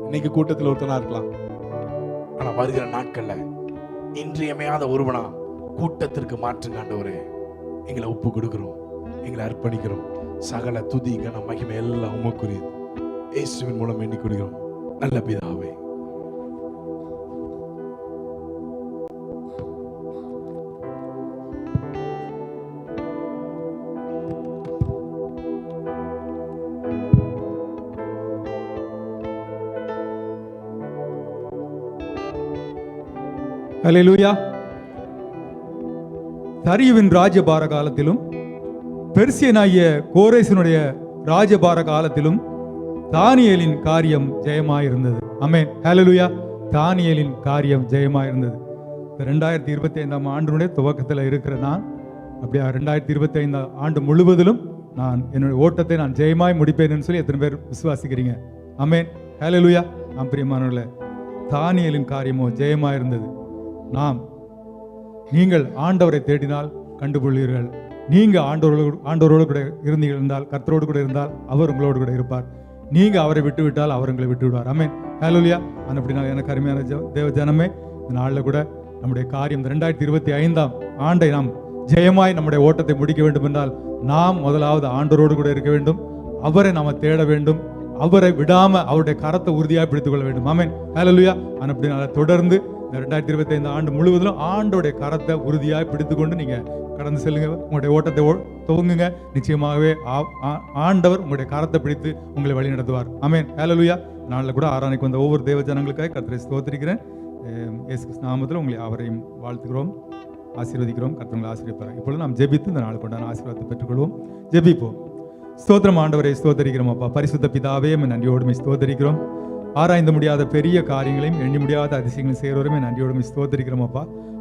இன்னைக்கு கூட்டத்தில் ஒருத்தனா இருக்கலாம். ஆனா வருகிற நாட்கள்ல இன்றியமையாத ஒருவனா கூட்டத்திற்கு மாற்றுங்க ஆண்டவரே. எங்களை ஒப்பு கொடுக்கிறோம், எங்களை அர்ப்பணிக்கிறோம். சகல துதி கன மகிமை எல்லாம் உமக்குரியது. இயேசுவின் மூலம் எண்ணி கொடுக்கிறோம் நல்ல பிதாவே. ஹல்லேலூயா. தரியுவின் ராஜ்யபார காலத்திலும் பெர்சியனாகிய கோரேசினுடைய ராஜ்யபார காலத்திலும் தானியேலின் காரியம் ஜெயமாயிருந்தது. ஆமென். ஹல்லேலூயா. தானியேலின் காரியம் ஜெயமாயிருந்தது. 2025 ஆண்டினுடைய துவக்கத்தில் இருக்கிற நான் அப்படியே 2025 ஆண்டு முழுவதிலும் நான் என்னுடைய ஓட்டத்தை நான் ஜெயமாய் முடிப்பேன் சொல்லி எத்தனை பேர் விசுவாசிக்கிறீங்க? ஆமென். ஹல்லேலூயா. பிரியமானவர்களே, தானியேலின் காரியமோ ஜெயமாயிருந்தது. நீங்கள் ஆண்டவரை தேடினால் கண்டுகொள்வீர்கள். நீங்க ஆண்டவரோடு கூட இருந்தீர்கள் என்றால், கர்த்தரோடு கூட இருந்தால் அவர் உங்களோடு கூட இருப்பார். நீங்க அவரை விட்டு விட்டால் அவர் உங்களை விட்டு விடுவார். ஆமென். ஹல்லேலூயா. அப்படின்னா எனக்கு அருமையான தேவ ஜனமே, இந்த நாளில் கூட நம்முடைய காரியம் 2025 ஆண்டை நாம் ஜெயமாய் நம்முடைய ஓட்டத்தை முடிக்க வேண்டும் என்றால் நாம் முதலாவது ஆண்டவரோடு கூட இருக்க வேண்டும். அவரை நாம தேட வேண்டும். அவரை விடாம அவருடைய கரத்தை உறுதியாக பிடித்துக் கொள்ள வேண்டும். ஆமென். ஹல்லேலூயா. அப்படினால தொடர்ந்து 2025 ஆண்டு முழுவதிலும் ஆண்டோடைய கரத்தை உறுதியாக பிடித்துக்கொண்டு நீங்க கடந்து செல்லுங்க. உங்களுடைய ஓட்டத்தை துவங்குங்க. நிச்சயமாகவே ஆண்டவர் உங்களுடைய கரத்தை பிடித்து உங்களை வழி நடத்துவார். ஆமென். ஹல்லேலூயா. நாளில் கூட ஆராதனைக்கு வந்த ஒவ்வொரு தேவ ஜனங்களுக்காக கர்த்தரை ஸ்தோத்திரிக்கிறேன். இயேசு கிறிஸ்து நாமத்தில் உங்களை அவரையும் வாழ்த்துகிறோம், ஆசீர்வதிக்கிறோம். கர்த்தர் உங்களை ஆசீர்வதிப்பார். இப்பொழுது நாம் ஜெபித்து இந்த நாள் கொண்டான ஆசீர்வாதத்தை பெற்றுக்கொள்வோம். ஜெபிப்போம். ஸ்தோத்திரம் ஆண்டவரை ஸ்தோத்தரிக்கிறோம். அப்பா பரிசுத்த பிதாவே நன்றியோடுமை ஸ்தோத்தரிக்கிறோம். ஆராய்ந்து முடியாத பெரிய காரியங்களையும் எண்ணி முடியாத அதிசயங்களையும் செய்கிறவருமே நன்றியோடுமை ஸ்தோத்தரிக்கிறோம்.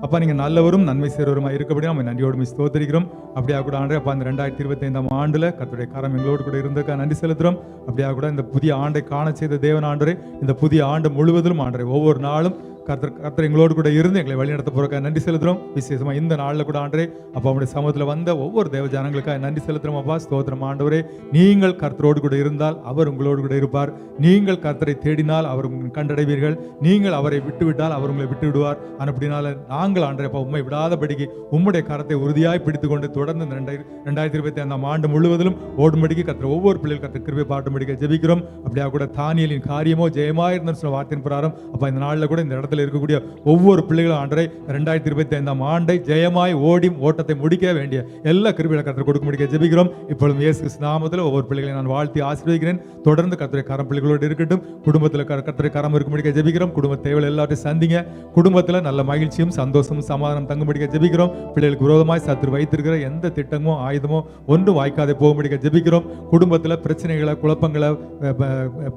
அப்பா நீங்க நல்லவரும் நன்மை செய்கிறவருமா இருக்கப்படி நம்ம நன்றியோடுமை ஸ்தோத்தரிக்கிறோம். அப்படியா கூட ஆண்டே அப்பா இந்த 2025 ஆண்டுல கர்த்தருடைய கரம் எங்களோடு கூட இருந்ததுக்காக நன்றி செலுத்துறோம். அப்படியா கூட இந்த புதிய ஆண்டை காண செய்த தேவன் ஆண்டவரே, இந்த புதிய ஆண்டு முழுவதிலும் ஆண்டவரே ஒவ்வொரு நாளும் கர்த்தர் எங்களோடு கூட இருந்து எங்களை வழிநடத்த போறதுக்காக நன்றி செலுத்துறோம். விசேஷமா இந்த நாளில் கூட ஆண்டரே அப்பா அவருடைய சமூகத்தில் வந்த ஒவ்வொரு தேவ ஜனங்களுக்காக நன்றி செலுத்துறோம். அப்பா ஸ்தோத்திரம் ஆண்டவரே, நீங்கள் கர்த்தரோடு கூட இருந்தால் அவர் உங்களோடு கூட இருப்பார். நீங்கள் கர்த்தரை தேடினால் அவர் கண்டடைவீர்கள். நீங்கள் அவரை விட்டுவிட்டால் அவர் உங்களை விட்டு விடுவார். அப்படினால நாங்கள் ஆண்டரே அப்பா உண்மை விடாதபடிக்கு உம்முடைய கரத்தை உறுதியாய் பிடித்துக்கொண்டு தொடர்ந்து 2025 ஆண்டு முழுவதிலும் ஓடும்படிக்கு கர்த்தர் ஒவ்வொரு பிள்ளைகள் கர்த்தர் கிருபை பாட்டும்படிக்க ஜெபிக்கிறோம். அப்படியா கூட தானியேலின் காரியமோ ஜெயமாயிருந்தன்னு சொன்ன வார்த்தையின் பிரகாரம் அப்பா இந்த நாளில் கூட இந்த இடத்துல இருக்கக்கூடிய ஒவ்வொரு பிள்ளைகளும் ஆண்டரை 2025 ஆண்டை ஜெயமாய் ஓடி ஓட்டத்தை முடிக்க வேண்டிய எல்லா கிருபைகளை கர்த்தர் கொடுக்க முடிக்க ஜெபிக்கிறோம். இப்பொழுது இயேசு கிறிஸ்து நாமத்தில் ஒவ்வொரு பிள்ளைகளை நான் வாழ்த்தி ஆசீர்வதிக்கிறேன். தொடர்ந்து கர்த்தருடைய கரம் பிள்ளைகளோடு இருக்கட்டும். குடும்பத்தில் கர்த்தருடைய கரம் இருக்க முடிக்க ஜெபிக்கிறோம். குடும்ப தேவைகள் எல்லாத்தையும் சந்திங்க. குடும்பத்தில் நல்ல மகிழ்ச்சியும் சந்தோஷமும் சமாதானம் தங்க முடிக்க ஜெபிக்கிறோம். பிள்ளைகளுக்கு விரோதமாய் சத்துரு வைத்திருக்கிற எந்த திட்டமோ ஆயுதமோ ஒன்றும் வாய்க்காதே போக முடிக்க ஜெபிக்கிறோம். குடும்பத்தில் பிரச்சனைகளை குழப்பங்களை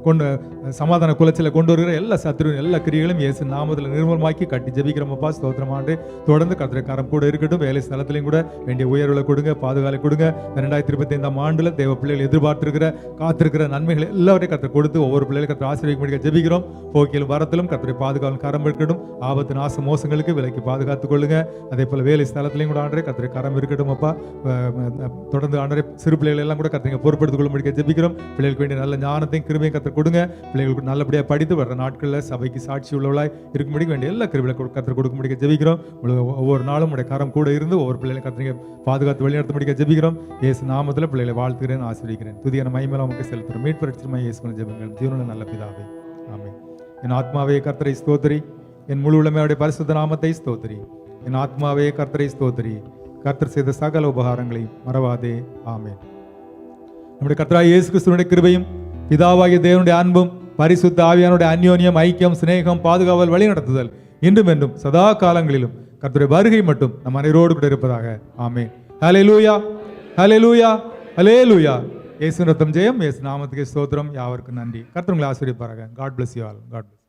கொண்டு சமாதான குலைச்சலை கொண்டு வருகிற எல்லா சத்துரு எல்லா கிரியைகளும் இயேசு நாமத்தில் நிர்மூலமாக்கி கட்டி ஜெபிக்கிறோம். அப்பா ஸ்தோத்திரம் ஆண்டு தொடர்ந்து கர்த்தருடைய கரம் கூட இருக்கட்டும். வேலை ஸ்தலத்திலையும் கூட வேண்டிய உயர்வுகளை கொடுங்க, பாதுகாலை கொடுங்க. 2025 ஆண்டுல தேவ பிள்ளைகள் எதிர்பார்த்திருக்கிற காத்திருக்கிற நன்மைகள் எல்லாவற்றையும் கர்த்தர் கொடுத்து ஒவ்வொரு பிள்ளைகளும் கர்த்தர் ஆசீர்வதிக்க முடிக்க ஜெபிக்கிறோம். போக்கிலும் வரத்திலும் கர்த்தருடைய பாதுகாவல் கரம் இருக்கட்டும். ஆபத்து நாச மோசங்களுக்கு விலைக்கு பாதுகாத்துக் கொள்ளுங்க. அதே போல வேலை ஸ்தலத்திலையும் கூட ஆண்டரை கர்த்தருடைய கரம் இருக்கட்டும். அப்பா தொடர்ந்து ஆண்டரை சிறு பிள்ளைகள் எல்லாம் கூட கர்த்தர் பொறுப்படுத்திக் கொள்ள முடிக்க ஜெபிக்கிறோம். பிள்ளைகளுக்கு வேண்டிய நல்ல ஞானத்தையும் கிருபையும் கர்த்தர் கொடுங்க. பிள்ளைகளுக்கு நல்லபடியாக படித்து வர நாட்களில் சபைக்கு சாட்சி உள்ளவளாய் இருக்கும்படி வேண்டிய எல்லா கிருபைகளை கர்த்தர் கொடுக்க முடிக்க ஜெபிக்கிறோம். ஒவ்வொரு நாளும் உடைய கரம் கூட இருந்து ஒவ்வொரு பிள்ளைகளை கர்த்தர் பாதுகாத்து வழிநடத்த முடிக்க ஜெபிக்கிறோம். இயேசு நாமத்தில் பிள்ளைகளை வாழ்த்துகிறேன், ஆசீர்வதிக்கிறேன். துதியான மகிமையில உமக்கு செலுத்துகிறோம். மீட்பரட்சியமாய் இயேசுவின் ஜெபங்கள் ஜீவனுள்ள நல்ல பிதாவே, ஆமென். என் ஆத்மாவே கர்த்தரை ஸ்தோத்திரி, என் முழு உள்ளமையுடைய பரிசுத்த நாமத்தை ஸ்தோத்திரி. என் ஆத்மாவே கர்த்தரை ஸ்தோத்திரி, கர்த்தர் செய்த சகல உபகாரங்களை மறவாதே, ஆமென். நம்முடைய கர்த்தராகிய இயேசு கிறிஸ்துவினுடைய கிருபையும் பிதாவாகிய தேவனுடைய அன்பும் பரிசுத்த ஆவியானுடைய அந்யோன்யம், ஐக்கியம், சிநேகம், பாதுகாவல், வழி நடத்துதல் இன்றும் என்றும் சதா காலங்களிலும் கர்த்தருடைய வருகை மட்டும் நம் அனைவரோடு கூட இருப்பதாக, ஆமென். ஹல்லேலூயா, ஹல்லேலூயா, ஹல்லேலூயா. இயேசு ரத்தம் ஜெயம், இயேசு நாமத்துக்கு ஸ்தோத்திரம். யாவருக்கும் நன்றி. கர்த்தர் உங்களை ஆசீர்வதிப்பாராக. God bless you all. God bless.